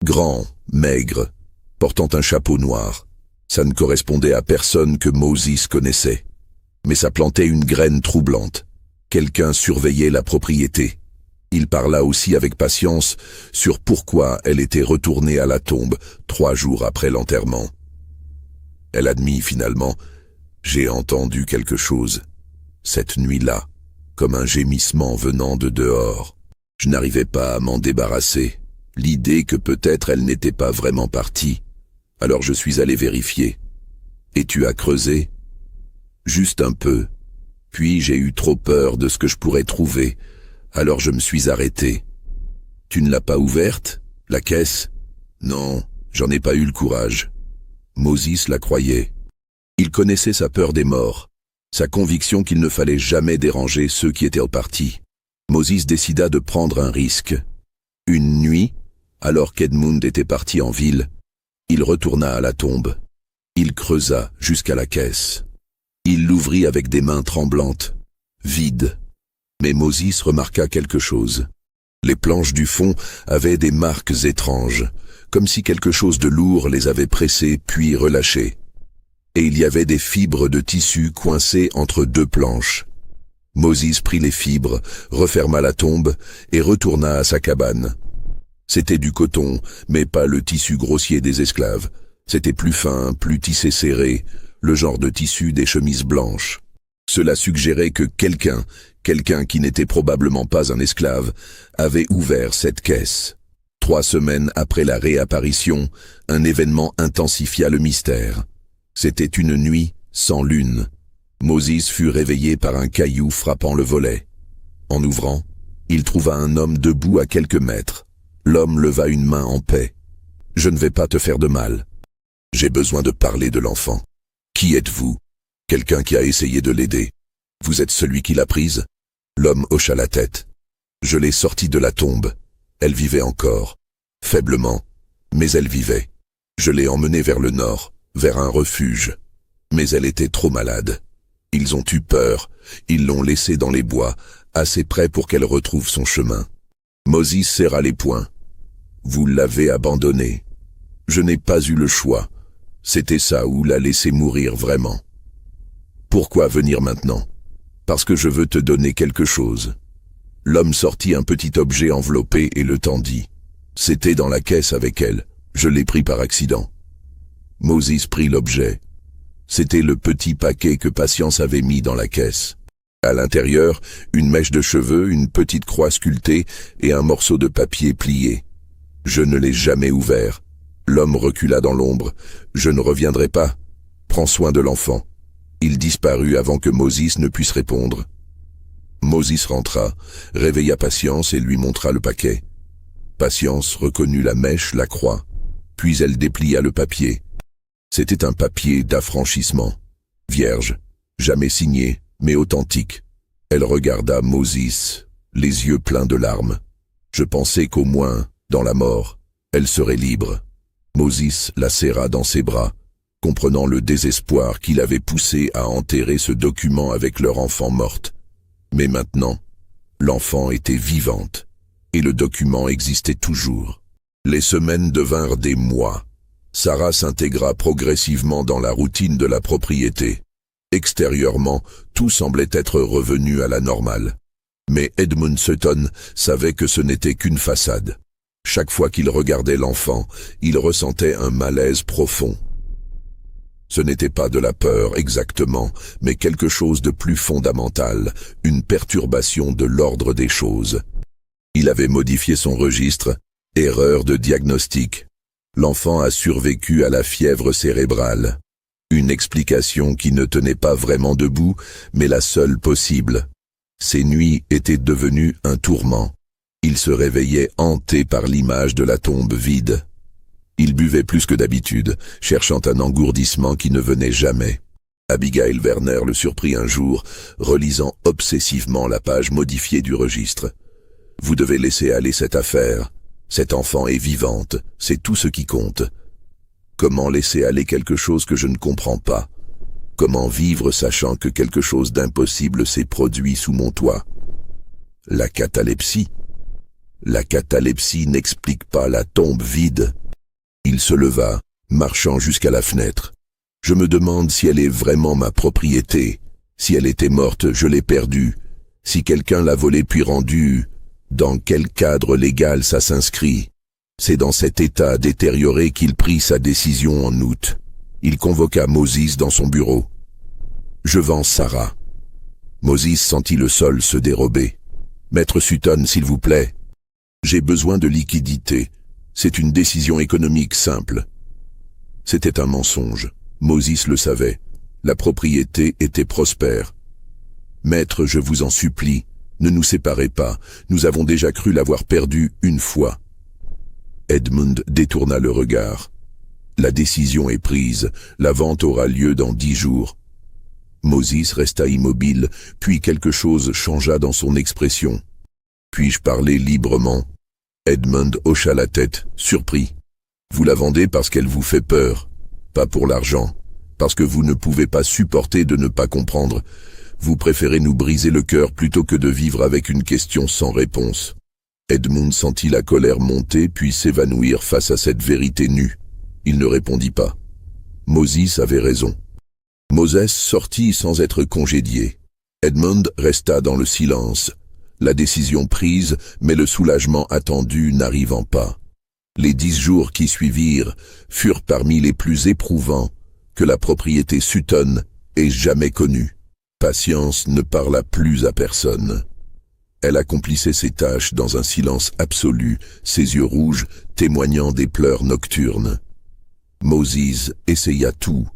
Grand, maigre, portant un chapeau noir. Ça ne correspondait à personne que Moses connaissait. Mais ça plantait une graine troublante. Quelqu'un surveillait la propriété. Il parla aussi avec patience sur pourquoi elle était retournée à la tombe 3 jours après l'enterrement. Elle admit finalement « J'ai entendu quelque chose, cette nuit-là, comme un gémissement venant de dehors. Je n'arrivais pas à m'en débarrasser. L'idée que peut-être elle n'était pas vraiment partie. Alors je suis allé vérifier. Et tu as creusé? Juste un peu. Puis j'ai eu trop peur de ce que je pourrais trouver. Alors je me suis arrêté. Tu ne l'as pas ouverte, la caisse? Non, j'en ai pas eu le courage. Moses la croyait. Il connaissait sa peur des morts, sa conviction qu'il ne fallait jamais déranger ceux qui étaient partis. Moses décida de prendre un risque. Une nuit, alors qu'Edmund était parti en ville, il retourna à la tombe. Il creusa jusqu'à la caisse. Il l'ouvrit avec des mains tremblantes, vide. Mais Moses remarqua quelque chose. Les planches du fond avaient des marques étranges, comme si quelque chose de lourd les avait pressées puis relâchées. Et il y avait des fibres de tissu coincées entre 2 planches. Moses prit les fibres, referma la tombe et retourna à sa cabane. C'était du coton, mais pas le tissu grossier des esclaves. C'était plus fin, plus tissé serré, le genre de tissu des chemises blanches. Cela suggérait que quelqu'un qui n'était probablement pas un esclave, avait ouvert cette caisse. 3 semaines après la réapparition, un événement intensifia le mystère. C'était une nuit sans lune. Moses fut réveillé par un caillou frappant le volet. En ouvrant, il trouva un homme debout à quelques mètres. L'homme leva une main en paix. « Je ne vais pas te faire de mal. J'ai besoin de parler de l'enfant. Qui êtes-vous? Quelqu'un qui a essayé de l'aider. Vous êtes celui qui l'a prise? » L'homme hocha la tête. « Je l'ai sortie de la tombe. Elle vivait encore. Faiblement, mais elle vivait. Je l'ai emmenée vers le nord, vers un refuge. Mais elle était trop malade. Ils ont eu peur. Ils l'ont laissée dans les bois, assez près pour qu'elle retrouve son chemin. » Moses serra les poings. « Vous l'avez abandonnée. Je n'ai pas eu le choix. C'était ça ou la laisser mourir vraiment. Pourquoi venir maintenant? Parce que je veux te donner quelque chose. » L'homme sortit un petit objet enveloppé et le tendit. C'était dans la caisse avec elle. Je l'ai pris par accident. Moses prit l'objet. C'était le petit paquet que Patience avait mis dans la caisse. À l'intérieur, une mèche de cheveux, une petite croix sculptée et un morceau de papier plié. Je ne l'ai jamais ouvert. L'homme recula dans l'ombre. Je ne reviendrai pas. Prends soin de l'enfant. Il disparut avant que Moses ne puisse répondre. Moses rentra, réveilla Patience et lui montra le paquet. Patience reconnut la mèche, la croix, puis elle déplia le papier. C'était un papier d'affranchissement, vierge, jamais signé, mais authentique. Elle regarda Moses, les yeux pleins de larmes. Je pensais qu'au moins, dans la mort, elle serait libre. Moses la serra dans ses bras, comprenant le désespoir qui l'avait poussé à enterrer ce document avec leur enfant morte. Mais maintenant, l'enfant était vivante, et le document existait toujours. Les semaines devinrent des mois. Sarah s'intégra progressivement dans la routine de la propriété. Extérieurement, tout semblait être revenu à la normale. Mais Edmund Sutton savait que ce n'était qu'une façade. Chaque fois qu'il regardait l'enfant, il ressentait un malaise profond. Ce n'était pas de la peur exactement, mais quelque chose de plus fondamental, une perturbation de l'ordre des choses. Il avait modifié son registre, erreur de diagnostic. L'enfant a survécu à la fièvre cérébrale. Une explication qui ne tenait pas vraiment debout, mais la seule possible. Ses nuits étaient devenues un tourment. Il se réveillait hanté par l'image de la tombe vide. Il buvait plus que d'habitude, cherchant un engourdissement qui ne venait jamais. Abigail Werner le surprit un jour, relisant obsessivement la page modifiée du registre. « Vous devez laisser aller cette affaire. Cette enfant est vivante, c'est tout ce qui compte. Comment laisser aller quelque chose que je ne comprends pas? Comment vivre sachant que quelque chose d'impossible s'est produit sous mon toit? La catalepsie. La catalepsie n'explique pas la tombe vide. » Il se leva, marchant jusqu'à la fenêtre. « Je me demande si elle est vraiment ma propriété. Si elle était morte, je l'ai perdue. Si quelqu'un l'a volée puis rendue, dans quel cadre légal ça s'inscrit? » C'est dans cet état détérioré qu'il prit sa décision en août. Il convoqua Moses dans son bureau. « Je vends Sarah. » Moses sentit le sol se dérober. « Maître Sutton, s'il vous plaît. J'ai besoin de liquidité. C'est une décision économique simple. » C'était un mensonge. Moses le savait. La propriété était prospère. « Maître, je vous en supplie, ne nous séparez pas. Nous avons déjà cru l'avoir perdue une fois. » Edmund détourna le regard. « La décision est prise. La vente aura lieu dans 10 jours. » Moses resta immobile, puis quelque chose changea dans son expression. « Puis-je parler librement ?» Edmund hocha la tête, surpris. « Vous la vendez parce qu'elle vous fait peur, pas pour l'argent, parce que vous ne pouvez pas supporter de ne pas comprendre. Vous préférez nous briser le cœur plutôt que de vivre avec une question sans réponse. » Edmund sentit la colère monter puis s'évanouir face à cette vérité nue. Il ne répondit pas. Moses avait raison. Moses sortit sans être congédié. Edmund resta dans le silence. La décision prise, mais le soulagement attendu n'arrivant pas. Les 10 jours qui suivirent furent parmi les plus éprouvants que la propriété Sutton ait jamais connue. Patience ne parla plus à personne. Elle accomplissait ses tâches dans un silence absolu, ses yeux rouges témoignant des pleurs nocturnes. Moses essaya tout.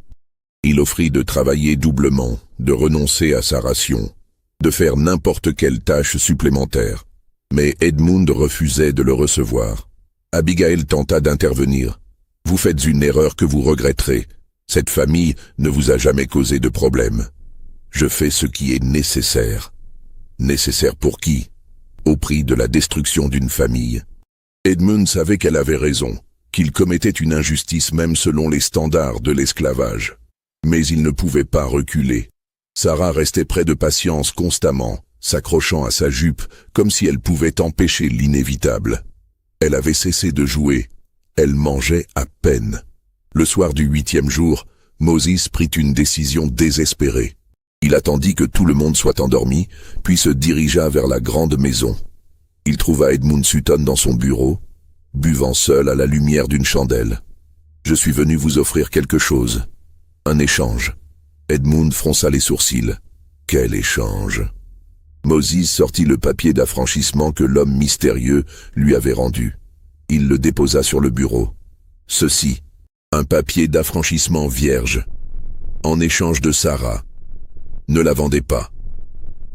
Il offrit de travailler doublement, de renoncer à sa ration, de faire n'importe quelle tâche supplémentaire. Mais Edmund refusait de le recevoir. Abigail tenta d'intervenir. « Vous faites une erreur que vous regretterez. Cette famille ne vous a jamais causé de problème. Je fais ce qui est nécessaire. » Nécessaire pour qui? Au prix de la destruction d'une famille. Edmund savait qu'elle avait raison, qu'il commettait une injustice même selon les standards de l'esclavage. Mais il ne pouvait pas reculer. Sarah restait près de Patience constamment, s'accrochant à sa jupe comme si elle pouvait empêcher l'inévitable. Elle avait cessé de jouer. Elle mangeait à peine. Le soir du 8e jour, Moses prit une décision désespérée. Il attendit que tout le monde soit endormi, puis se dirigea vers la grande maison. Il trouva Edmund Sutton dans son bureau, buvant seul à la lumière d'une chandelle. « Je suis venu vous offrir quelque chose. Un échange. » Edmund fronça les sourcils. « Quel échange ?» Moses sortit le papier d'affranchissement que l'homme mystérieux lui avait rendu. Il le déposa sur le bureau. « Ceci, un papier d'affranchissement vierge. En échange de Sarah. Ne la vendez pas. »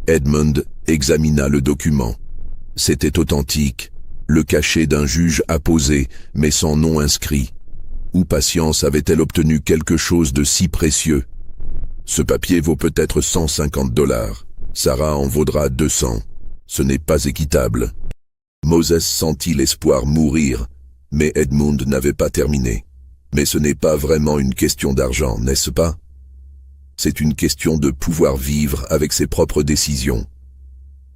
Edmund examina le document. C'était authentique, le cachet d'un juge apposé, mais sans nom inscrit. Où Patience avait-elle obtenu quelque chose de si précieux? Ce papier vaut peut-être $150. Sarah en vaudra 200. Ce n'est pas équitable. Moses sentit l'espoir mourir, mais Edmund n'avait pas terminé. Mais ce n'est pas vraiment une question d'argent, n'est-ce pas? C'est une question de pouvoir vivre avec ses propres décisions.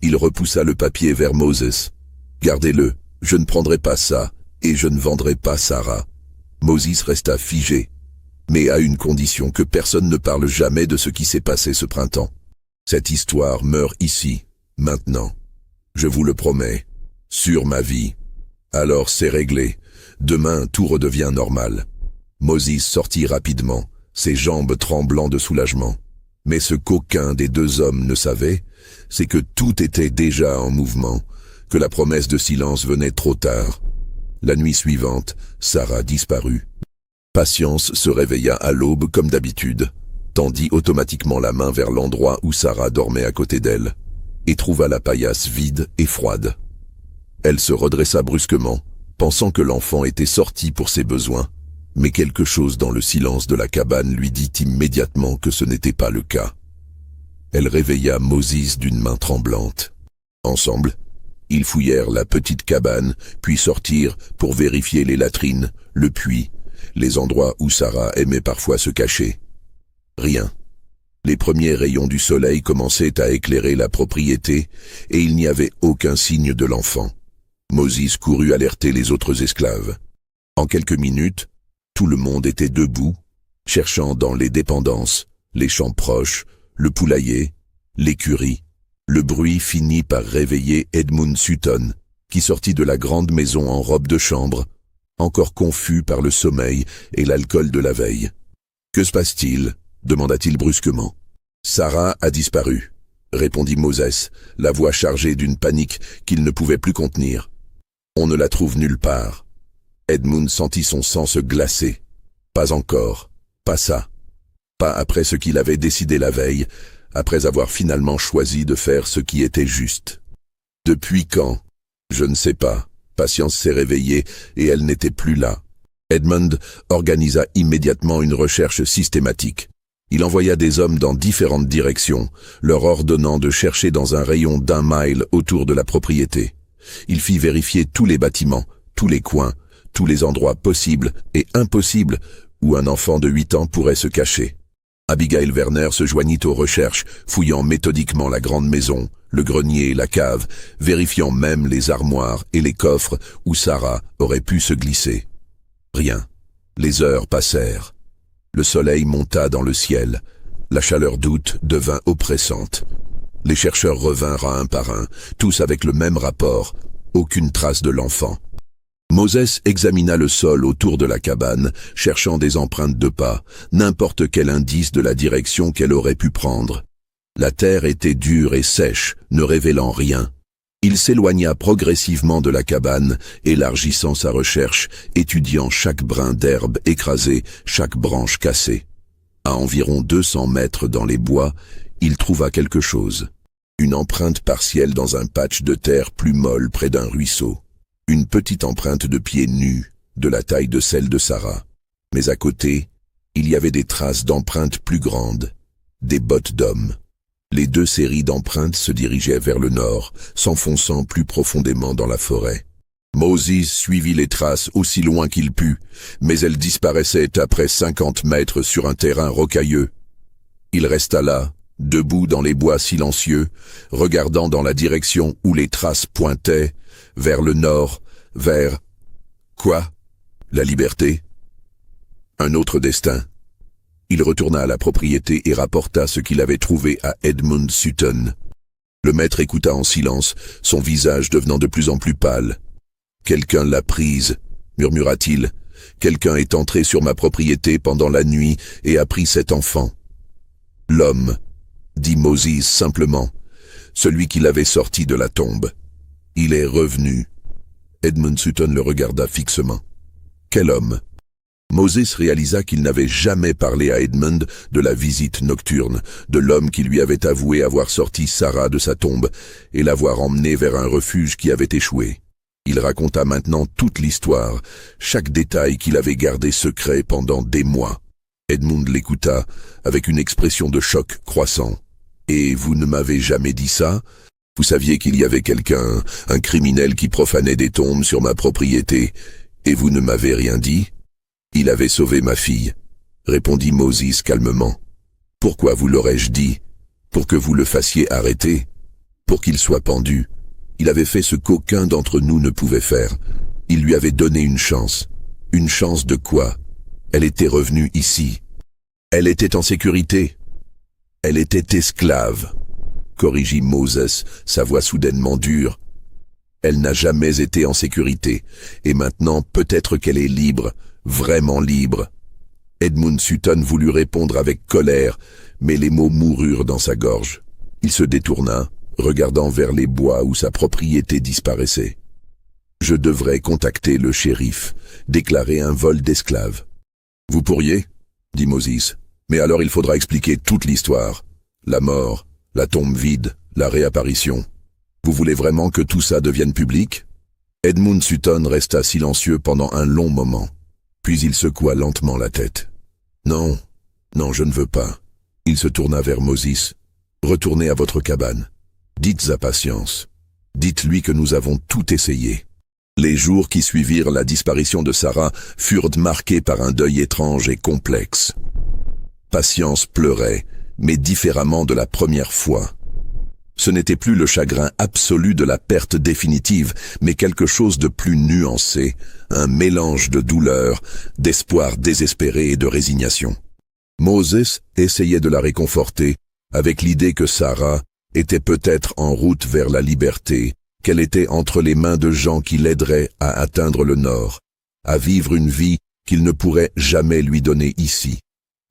Il repoussa le papier vers Moses. « Gardez-le, je ne prendrai pas ça, et je ne vendrai pas Sarah. » Moses resta figé, mais à une condition que personne ne parle jamais de ce qui s'est passé ce printemps. Cette histoire meurt ici, maintenant. Je vous le promets, sur ma vie. Alors c'est réglé. Demain, tout redevient normal. Moses sortit rapidement, ses jambes tremblant de soulagement. Mais ce qu'aucun des deux hommes ne savait, c'est que tout était déjà en mouvement, que la promesse de silence venait trop tard. La nuit suivante, Sarah disparut. Patience se réveilla à l'aube comme d'habitude, tendit automatiquement la main vers l'endroit où Sarah dormait à côté d'elle, et trouva la paillasse vide et froide. Elle se redressa brusquement, pensant que l'enfant était sorti pour ses besoins, mais quelque chose dans le silence de la cabane lui dit immédiatement que ce n'était pas le cas. Elle réveilla Moses d'une main tremblante. Ensemble, ils fouillèrent la petite cabane, puis sortirent pour vérifier les latrines, le puits, les endroits où Sarah aimait parfois se cacher. Rien. Les premiers rayons du soleil commençaient à éclairer la propriété et il n'y avait aucun signe de l'enfant. Moses courut alerter les autres esclaves. En quelques minutes, tout le monde était debout, cherchant dans les dépendances, les champs proches, le poulailler, l'écurie. Le bruit finit par réveiller Edmund Sutton, qui sortit de la grande maison en robe de chambre, encore confus par le sommeil et l'alcool de la veille. « Que se passe-t-il » demanda-t-il brusquement. « Sarah a disparu » répondit Moses, la voix chargée d'une panique qu'il ne pouvait plus contenir. « On ne la trouve nulle part. » Edmund sentit son sang se glacer. Pas encore, pas ça. Pas après ce qu'il avait décidé la veille, après avoir finalement choisi de faire ce qui était juste. Depuis quand? Je ne sais pas. Patience s'est réveillée et elle n'était plus là. Edmund organisa immédiatement une recherche systématique. Il envoya des hommes dans différentes directions, leur ordonnant de chercher dans un rayon d'1 mile autour de la propriété. Il fit vérifier tous les bâtiments, tous les coins, tous les endroits possibles et impossibles où un enfant de 8 ans pourrait se cacher. Abigail Werner se joignit aux recherches, fouillant méthodiquement la grande maison, le grenier, la cave, vérifiant même les armoires et les coffres où Sarah aurait pu se glisser. Rien. Les heures passèrent. Le soleil monta dans le ciel. La chaleur d'août devint oppressante. Les chercheurs revinrent un par un, tous avec le même rapport. Aucune trace de l'enfant. Moses examina le sol autour de la cabane, cherchant des empreintes de pas, n'importe quel indice de la direction qu'elle aurait pu prendre. La terre était dure et sèche, ne révélant rien. Il s'éloigna progressivement de la cabane, élargissant sa recherche, étudiant chaque brin d'herbe écrasé, chaque branche cassée. À environ 200 mètres dans les bois, il trouva quelque chose. Une empreinte partielle dans un patch de terre plus molle près d'un ruisseau. Une petite empreinte de pied nu, de la taille de celle de Sarah. Mais à côté, il y avait des traces d'empreintes plus grandes, des bottes d'homme. Les deux séries d'empreintes se dirigeaient vers le nord, s'enfonçant plus profondément dans la forêt. Moses suivit les traces aussi loin qu'il put, mais elles disparaissaient après 50 mètres sur un terrain rocailleux. Il resta là, debout dans les bois silencieux, regardant dans la direction où les traces pointaient, vers le nord, vers... Quoi? La liberté? Un autre destin. Il retourna à la propriété et rapporta ce qu'il avait trouvé à Edmund Sutton. Le maître écouta en silence, son visage devenant de plus en plus pâle. « Quelqu'un l'a prise, » murmura-t-il. « Quelqu'un est entré sur ma propriété pendant la nuit et a pris cet enfant. »« L'homme, » dit Moses simplement, « celui qui l'avait sorti de la tombe. Il est revenu. » Edmund Sutton le regarda fixement. « Quel homme ?» Moses réalisa qu'il n'avait jamais parlé à Edmund de la visite nocturne, de l'homme qui lui avait avoué avoir sorti Sarah de sa tombe et l'avoir emmenée vers un refuge qui avait échoué. Il raconta maintenant toute l'histoire, chaque détail qu'il avait gardé secret pendant des mois. Edmund l'écouta avec une expression de choc croissant. « Et vous ne m'avez jamais dit ça ? Vous saviez qu'il y avait quelqu'un, un criminel qui profanait des tombes sur ma propriété, et vous ne m'avez rien dit ? » « Il avait sauvé ma fille, » répondit Moses calmement. « Pourquoi vous l'aurais-je dit? Pour que vous le fassiez arrêter? Pour qu'il soit pendu? Il avait fait ce qu'aucun d'entre nous ne pouvait faire. Il lui avait donné une chance. Une chance de quoi? Elle était revenue ici. Elle était en sécurité. Elle était esclave, corrigit Moses, sa voix soudainement dure. Elle n'a jamais été en sécurité, et maintenant peut-être qu'elle est libre, vraiment libre. Edmund Sutton voulut répondre avec colère, mais les mots moururent dans sa gorge. Il se détourna, regardant vers les bois où sa propriété disparaissait. « Je devrais contacter le shérif, déclarer un vol d'esclaves. »« Vous pourriez ?» dit Moses. « Mais alors il faudra expliquer toute l'histoire. La mort, la tombe vide, la réapparition. Vous voulez vraiment que tout ça devienne public ?» Edmund Sutton resta silencieux pendant un long moment. Puis il secoua lentement la tête. « Non, non, je ne veux pas. » Il se tourna vers Moses. « Retournez à votre cabane. Dites à Patience. Dites-lui que nous avons tout essayé. » Les jours qui suivirent la disparition de Sarah furent marqués par un deuil étrange et complexe. Patience pleurait, mais différemment de la première fois. Ce n'était plus le chagrin absolu de la perte définitive, mais quelque chose de plus nuancé, un mélange de douleur, d'espoir désespéré et de résignation. Moses essayait de la réconforter, avec l'idée que Sarah était peut-être en route vers la liberté, qu'elle était entre les mains de gens qui l'aideraient à atteindre le nord, à vivre une vie qu'il ne pourrait jamais lui donner ici.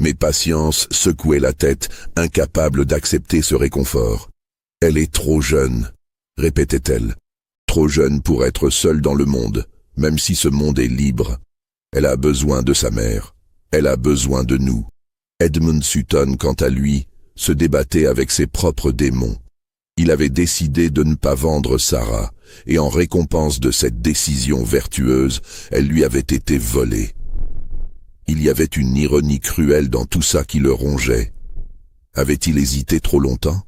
Mais Patience secouait la tête, incapable d'accepter ce réconfort. « Elle est trop jeune, » répétait-elle. « Trop jeune pour être seule dans le monde, même si ce monde est libre. Elle a besoin de sa mère. Elle a besoin de nous. » Edmund Sutton, quant à lui, se débattait avec ses propres démons. Il avait décidé de ne pas vendre Sarah, et en récompense de cette décision vertueuse, elle lui avait été volée. Il y avait une ironie cruelle dans tout ça qui le rongeait. Avait-il hésité trop longtemps?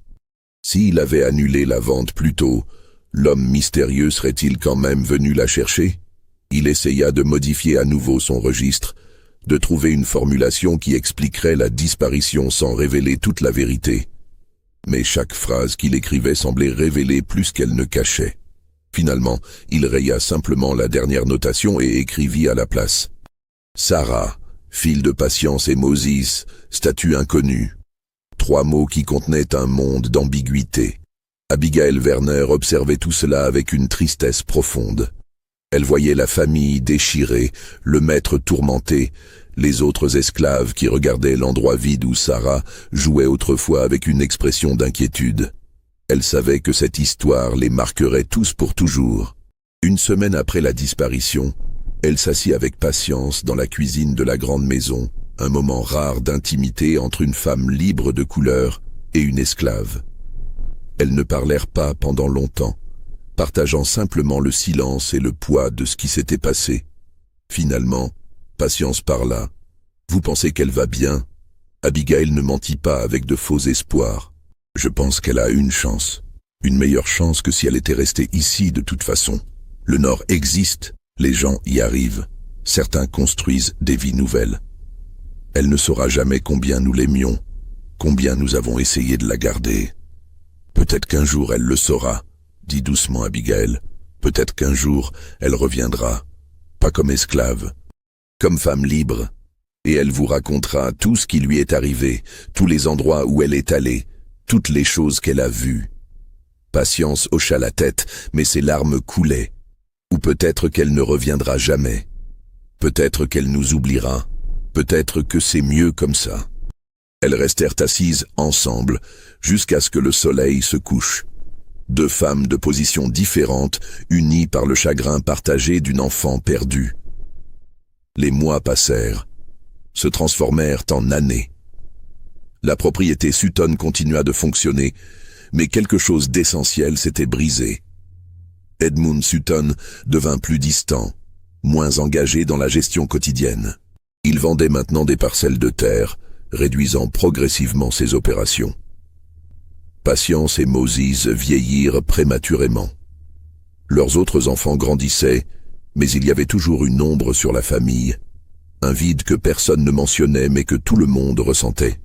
S'il avait annulé la vente plus tôt, l'homme mystérieux serait-il quand même venu la chercher? Il essaya de modifier à nouveau son registre, de trouver une formulation qui expliquerait la disparition sans révéler toute la vérité. Mais chaque phrase qu'il écrivait semblait révéler plus qu'elle ne cachait. Finalement, il raya simplement la dernière notation et écrivit à la place. Sarah, fille de Patience et Moses, statut inconnu. 3 mots qui contenaient un monde d'ambiguïté. Abigail Werner observait tout cela avec une tristesse profonde. Elle voyait la famille déchirée, le maître tourmenté, les autres esclaves qui regardaient l'endroit vide où Sarah jouait autrefois avec une expression d'inquiétude. Elle savait que cette histoire les marquerait tous pour toujours. Une semaine après la disparition, elle s'assit avec Patience dans la cuisine de la grande maison, un moment rare d'intimité entre une femme libre de couleur et une esclave. Elles ne parlèrent pas pendant longtemps, partageant simplement le silence et le poids de ce qui s'était passé. Finalement, Patience parla. « Vous pensez qu'elle va bien ?» Abigail ne mentit pas avec de faux espoirs. « Je pense qu'elle a une chance. Une meilleure chance que si elle était restée ici de toute façon. Le Nord existe, les gens y arrivent. Certains construisent des vies nouvelles. Elle ne saura jamais combien nous l'aimions, combien nous avons essayé de la garder. Peut-être qu'un jour elle le saura, dit doucement Abigail. Peut-être qu'un jour elle reviendra, pas comme esclave, comme femme libre, et elle vous racontera tout ce qui lui est arrivé, tous les endroits où elle est allée, toutes les choses qu'elle a vues. » Patience hocha la tête, mais ses larmes coulaient. Ou peut-être qu'elle ne reviendra jamais. Peut-être qu'elle nous oubliera. Peut-être que c'est mieux comme ça. Elles restèrent assises ensemble, jusqu'à ce que le soleil se couche. 2 femmes de positions différentes, unies par le chagrin partagé d'une enfant perdue. Les mois passèrent, se transformèrent en années. La propriété Sutton continua de fonctionner, mais quelque chose d'essentiel s'était brisé. Edmund Sutton devint plus distant, moins engagé dans la gestion quotidienne. Il vendait maintenant des parcelles de terre, réduisant progressivement ses opérations. Patience et Moses vieillirent prématurément. Leurs autres enfants grandissaient, mais il y avait toujours une ombre sur la famille, un vide que personne ne mentionnait mais que tout le monde ressentait.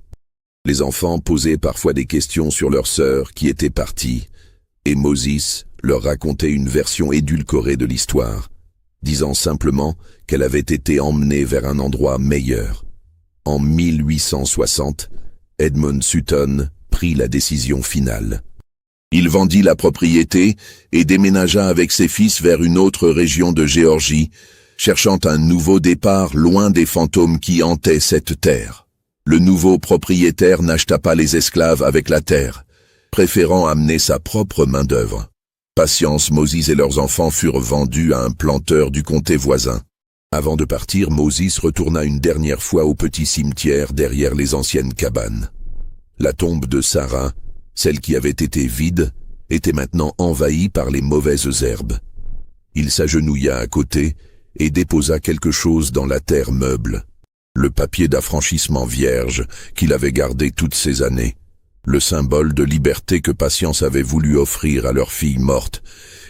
Les enfants posaient parfois des questions sur leur sœur qui était partie, et Moses leur racontait une version édulcorée de l'histoire, disant simplement qu'elle avait été emmenée vers un endroit meilleur. En 1860, Edmund Sutton prit la décision finale. Il vendit la propriété et déménagea avec ses fils vers une autre région de Géorgie, cherchant un nouveau départ loin des fantômes qui hantaient cette terre. Le nouveau propriétaire n'acheta pas les esclaves avec la terre, préférant amener sa propre main-d'œuvre. Patience, Moses et leurs enfants furent vendus à un planteur du comté voisin. Avant de partir, Moses retourna une dernière fois au petit cimetière derrière les anciennes cabanes. La tombe de Sarah, celle qui avait été vide, était maintenant envahie par les mauvaises herbes. Il s'agenouilla à côté et déposa quelque chose dans la terre meuble. Le papier d'affranchissement vierge qu'il avait gardé toutes ces années. Le symbole de liberté que Patience avait voulu offrir à leur fille morte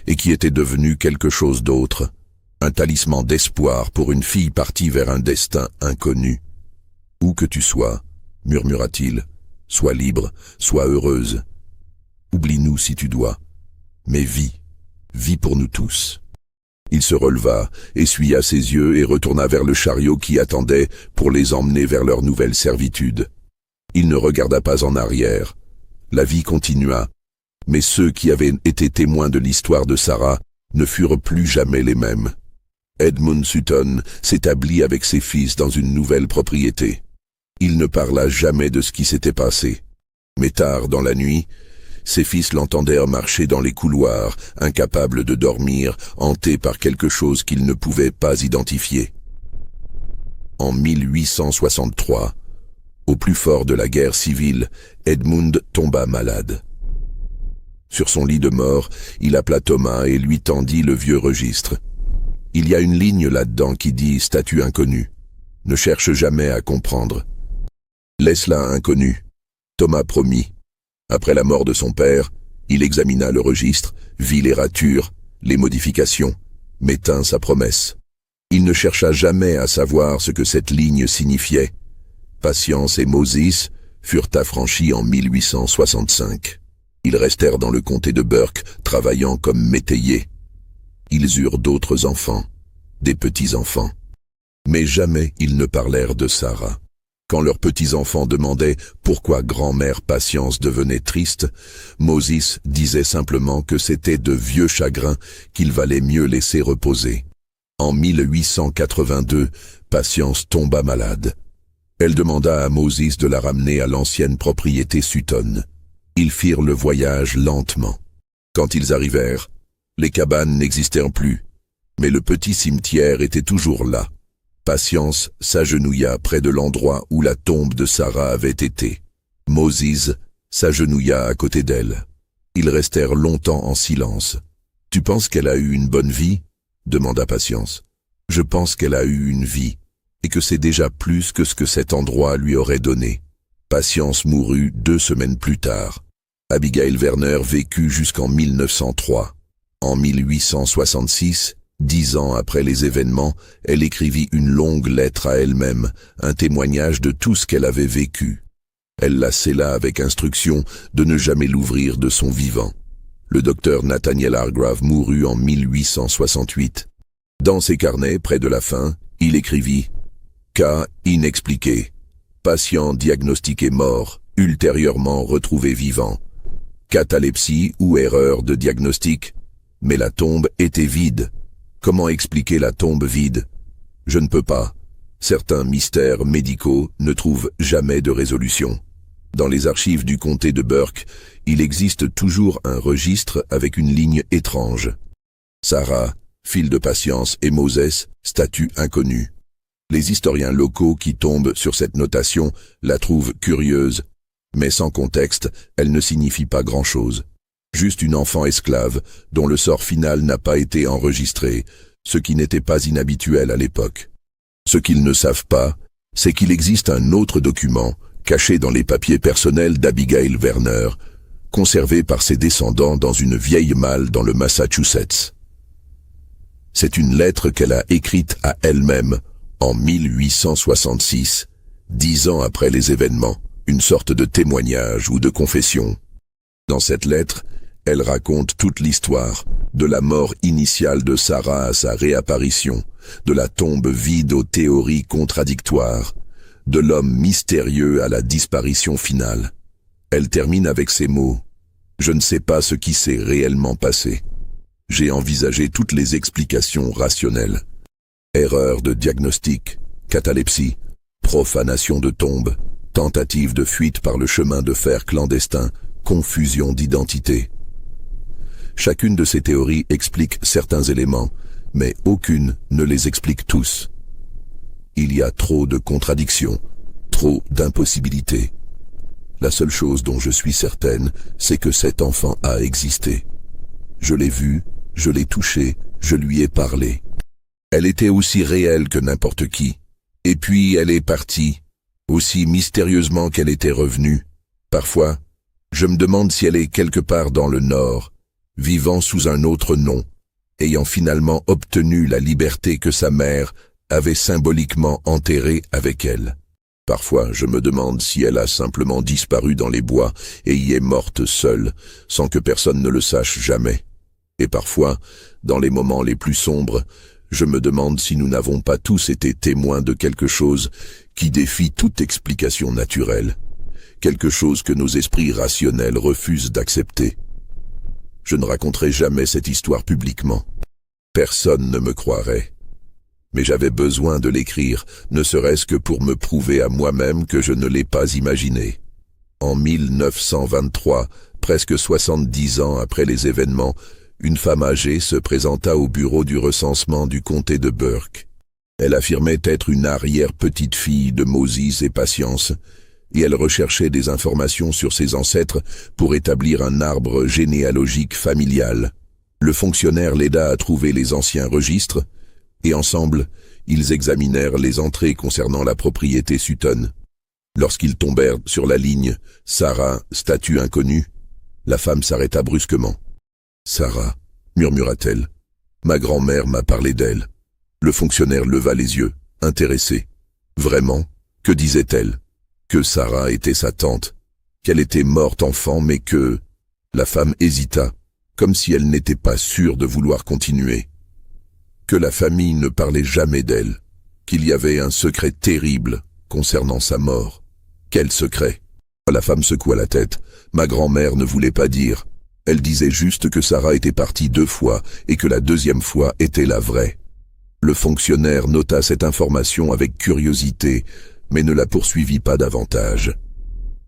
et qui était devenu quelque chose d'autre. Un talisman d'espoir pour une fille partie vers un destin inconnu. « Où que tu sois, murmura-t-il, sois libre, sois heureuse. Oublie-nous si tu dois, mais vis pour nous tous. » Il se releva, essuya ses yeux et retourna vers le chariot qui attendait pour les emmener vers leur nouvelle servitude. Il ne regarda pas en arrière. La vie continua, mais ceux qui avaient été témoins de l'histoire de Sarah ne furent plus jamais les mêmes. Edmund Sutton s'établit avec ses fils dans une nouvelle propriété. Il ne parla jamais de ce qui s'était passé. Mais tard dans la nuit, ses fils l'entendèrent marcher dans les couloirs, incapable de dormir, hanté par quelque chose qu'ils ne pouvaient pas identifier. En 1863, au plus fort de la guerre civile, Edmund tomba malade. Sur son lit de mort, il appela Thomas et lui tendit le vieux registre. Il y a une ligne là-dedans qui dit « statut inconnu ». Ne cherche jamais à comprendre. Laisse-la inconnue. Thomas promit. Après la mort de son père, il examina le registre, vit les ratures, les modifications, mais tint sa promesse. Il ne chercha jamais à savoir ce que cette ligne signifiait. Patience et Moses furent affranchis en 1865. Ils restèrent dans le comté de Burke, travaillant comme métayers. Ils eurent d'autres enfants, des petits-enfants. Mais jamais ils ne parlèrent de Sarah. Quand leurs petits-enfants demandaient pourquoi grand-mère Patience devenait triste, Moses disait simplement que c'était de vieux chagrins qu'il valait mieux laisser reposer. En 1882, Patience tomba malade. Elle demanda à Moses de la ramener à l'ancienne propriété Sutton. Ils firent le voyage lentement. Quand ils arrivèrent, les cabanes n'existèrent plus, mais le petit cimetière était toujours là. Patience s'agenouilla près de l'endroit où la tombe de Sarah avait été. Moses s'agenouilla à côté d'elle. Ils restèrent longtemps en silence. « Tu penses qu'elle a eu une bonne vie ?» demanda Patience. « Je pense qu'elle a eu une vie, et que c'est déjà plus que ce que cet endroit lui aurait donné. » Patience mourut 2 semaines plus tard. Abigail Werner vécut jusqu'en 1903. En 1866, 10 ans après les événements, elle écrivit une longue lettre à elle-même, un témoignage de tout ce qu'elle avait vécu. Elle la scella avec instruction de ne jamais l'ouvrir de son vivant. Le docteur Nathaniel Hargrave mourut en 1868. Dans ses carnets, près de la fin, il écrivit « Cas inexpliqué. Patient diagnostiqué mort, ultérieurement retrouvé vivant. Catalepsie ou erreur de diagnostic. Mais la tombe était vide. Comment expliquer la tombe vide? Je ne peux pas. Certains mystères médicaux ne trouvent jamais de résolution. Dans les archives du comté de Burke, il existe toujours un registre avec une ligne étrange. Sarah, fil de Patience, et Moses, statut inconnu. Les historiens locaux qui tombent sur cette notation la trouvent curieuse, mais sans contexte, elle ne signifie pas grand-chose. Juste une enfant esclave, dont le sort final n'a pas été enregistré, ce qui n'était pas inhabituel à l'époque. Ce qu'ils ne savent pas, c'est qu'il existe un autre document, caché dans les papiers personnels d'Abigail Werner, conservé par ses descendants dans une vieille malle dans le Massachusetts. C'est une lettre qu'elle a écrite à elle-même en 1866, 10 ans après les événements, une sorte de témoignage ou de confession. Dans cette lettre, Elle raconte toute l'histoire, de la mort initiale de Sarah à sa réapparition, de la tombe vide aux théories contradictoires, de l'homme mystérieux à la disparition finale. Elle termine avec ces mots: « Je ne sais pas ce qui s'est réellement passé. J'ai envisagé toutes les explications rationnelles. Erreur de diagnostic, catalepsie, profanation de tombe, tentative de fuite par le chemin de fer clandestin, confusion d'identité. » Chacune de ces théories explique certains éléments, mais aucune ne les explique tous. Il y a trop de contradictions, trop d'impossibilités. La seule chose dont je suis certaine, c'est que cet enfant a existé. Je l'ai vu, je l'ai touché, je lui ai parlé. Elle était aussi réelle que n'importe qui. Et puis elle est partie, aussi mystérieusement qu'elle était revenue. Parfois, je me demande si elle est quelque part dans le Nord, vivant sous un autre nom, ayant finalement obtenu la liberté que sa mère avait symboliquement enterrée avec elle. Parfois, je me demande si elle a simplement disparu dans les bois et y est morte seule, sans que personne ne le sache jamais. Et parfois, dans les moments les plus sombres, je me demande si nous n'avons pas tous été témoins de quelque chose qui défie toute explication naturelle, quelque chose que nos esprits rationnels refusent d'accepter. Je ne raconterai jamais cette histoire publiquement. Personne ne me croirait. Mais j'avais besoin de l'écrire, ne serait-ce que pour me prouver à moi-même que je ne l'ai pas imaginé. En 1923, presque 70 ans après les événements, une femme âgée se présenta au bureau du recensement du comté de Burke. Elle affirmait être une arrière-petite-fille de Moses et Patience, et elle recherchait des informations sur ses ancêtres pour établir un arbre généalogique familial. Le fonctionnaire l'aida à trouver les anciens registres, et ensemble, ils examinèrent les entrées concernant la propriété Sutton. Lorsqu'ils tombèrent sur la ligne « Sarah, statut inconnu », la femme s'arrêta brusquement. « Sarah », murmura-t-elle, « ma grand-mère m'a parlé d'elle. » Le fonctionnaire leva les yeux, intéressé. « Vraiment ? Que disait-elle ? » Que Sarah était sa tante, qu'elle était morte enfant, mais que... La femme hésita, comme si elle n'était pas sûre de vouloir continuer. Que la famille ne parlait jamais d'elle, qu'il y avait un secret terrible concernant sa mort. Quel secret? La femme secoua la tête. Ma grand-mère ne voulait pas dire. Elle disait juste que Sarah était partie 2 fois et que la 2e fois était la vraie. Le fonctionnaire nota cette information avec curiosité, mais ne la poursuivit pas davantage.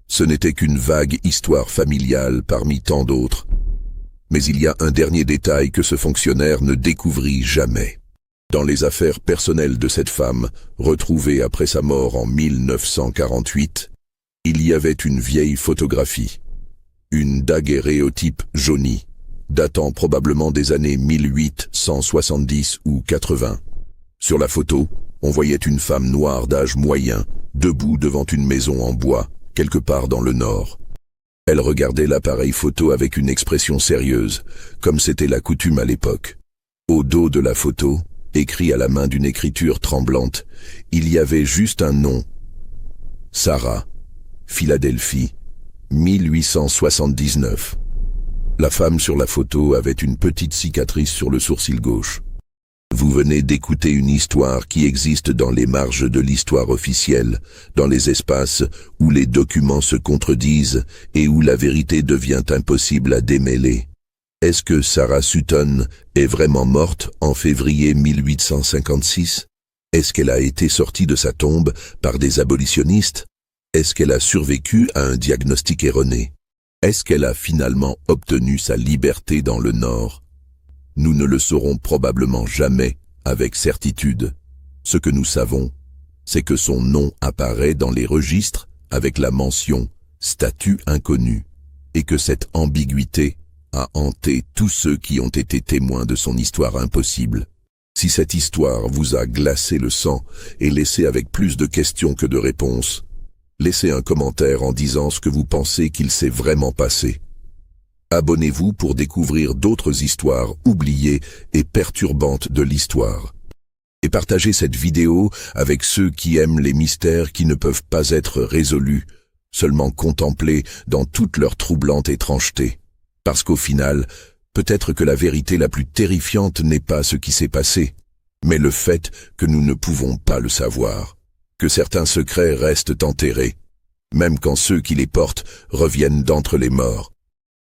Ce n'était qu'une vague histoire familiale parmi tant d'autres. Mais il y a un dernier détail que ce fonctionnaire ne découvrit jamais. Dans les affaires personnelles de cette femme, retrouvée après sa mort en 1948, il y avait une vieille photographie. Une daguerréotype jaunie, datant probablement des années 1870 ou 80. Sur la photo, on voyait une femme noire d'âge moyen, debout devant une maison en bois, quelque part dans le nord. Elle regardait l'appareil photo avec une expression sérieuse, comme c'était la coutume à l'époque. Au dos de la photo, écrit à la main d'une écriture tremblante, il y avait juste un nom. Sarah, Philadelphie, 1879. La femme sur la photo avait une petite cicatrice sur le sourcil gauche. Vous venez d'écouter une histoire qui existe dans les marges de l'histoire officielle, dans les espaces où les documents se contredisent et où la vérité devient impossible à démêler. Est-ce que Sarah Sutton est vraiment morte en février 1856? Est-ce qu'elle a été sortie de sa tombe par des abolitionnistes? Est-ce qu'elle a survécu à un diagnostic erroné? Est-ce qu'elle a finalement obtenu sa liberté dans le Nord? Nous ne le saurons probablement jamais avec certitude. Ce que nous savons, c'est que son nom apparaît dans les registres avec la mention « statut inconnu » et que cette ambiguïté a hanté tous ceux qui ont été témoins de son histoire impossible. Si cette histoire vous a glacé le sang et laissé avec plus de questions que de réponses, laissez un commentaire en disant ce que vous pensez qu'il s'est vraiment passé. Abonnez-vous pour découvrir d'autres histoires oubliées et perturbantes de l'histoire. Et partagez cette vidéo avec ceux qui aiment les mystères qui ne peuvent pas être résolus, seulement contemplés dans toute leur troublante étrangeté. Parce qu'au final, peut-être que la vérité la plus terrifiante n'est pas ce qui s'est passé, mais le fait que nous ne pouvons pas le savoir, que certains secrets restent enterrés, même quand ceux qui les portent reviennent d'entre les morts.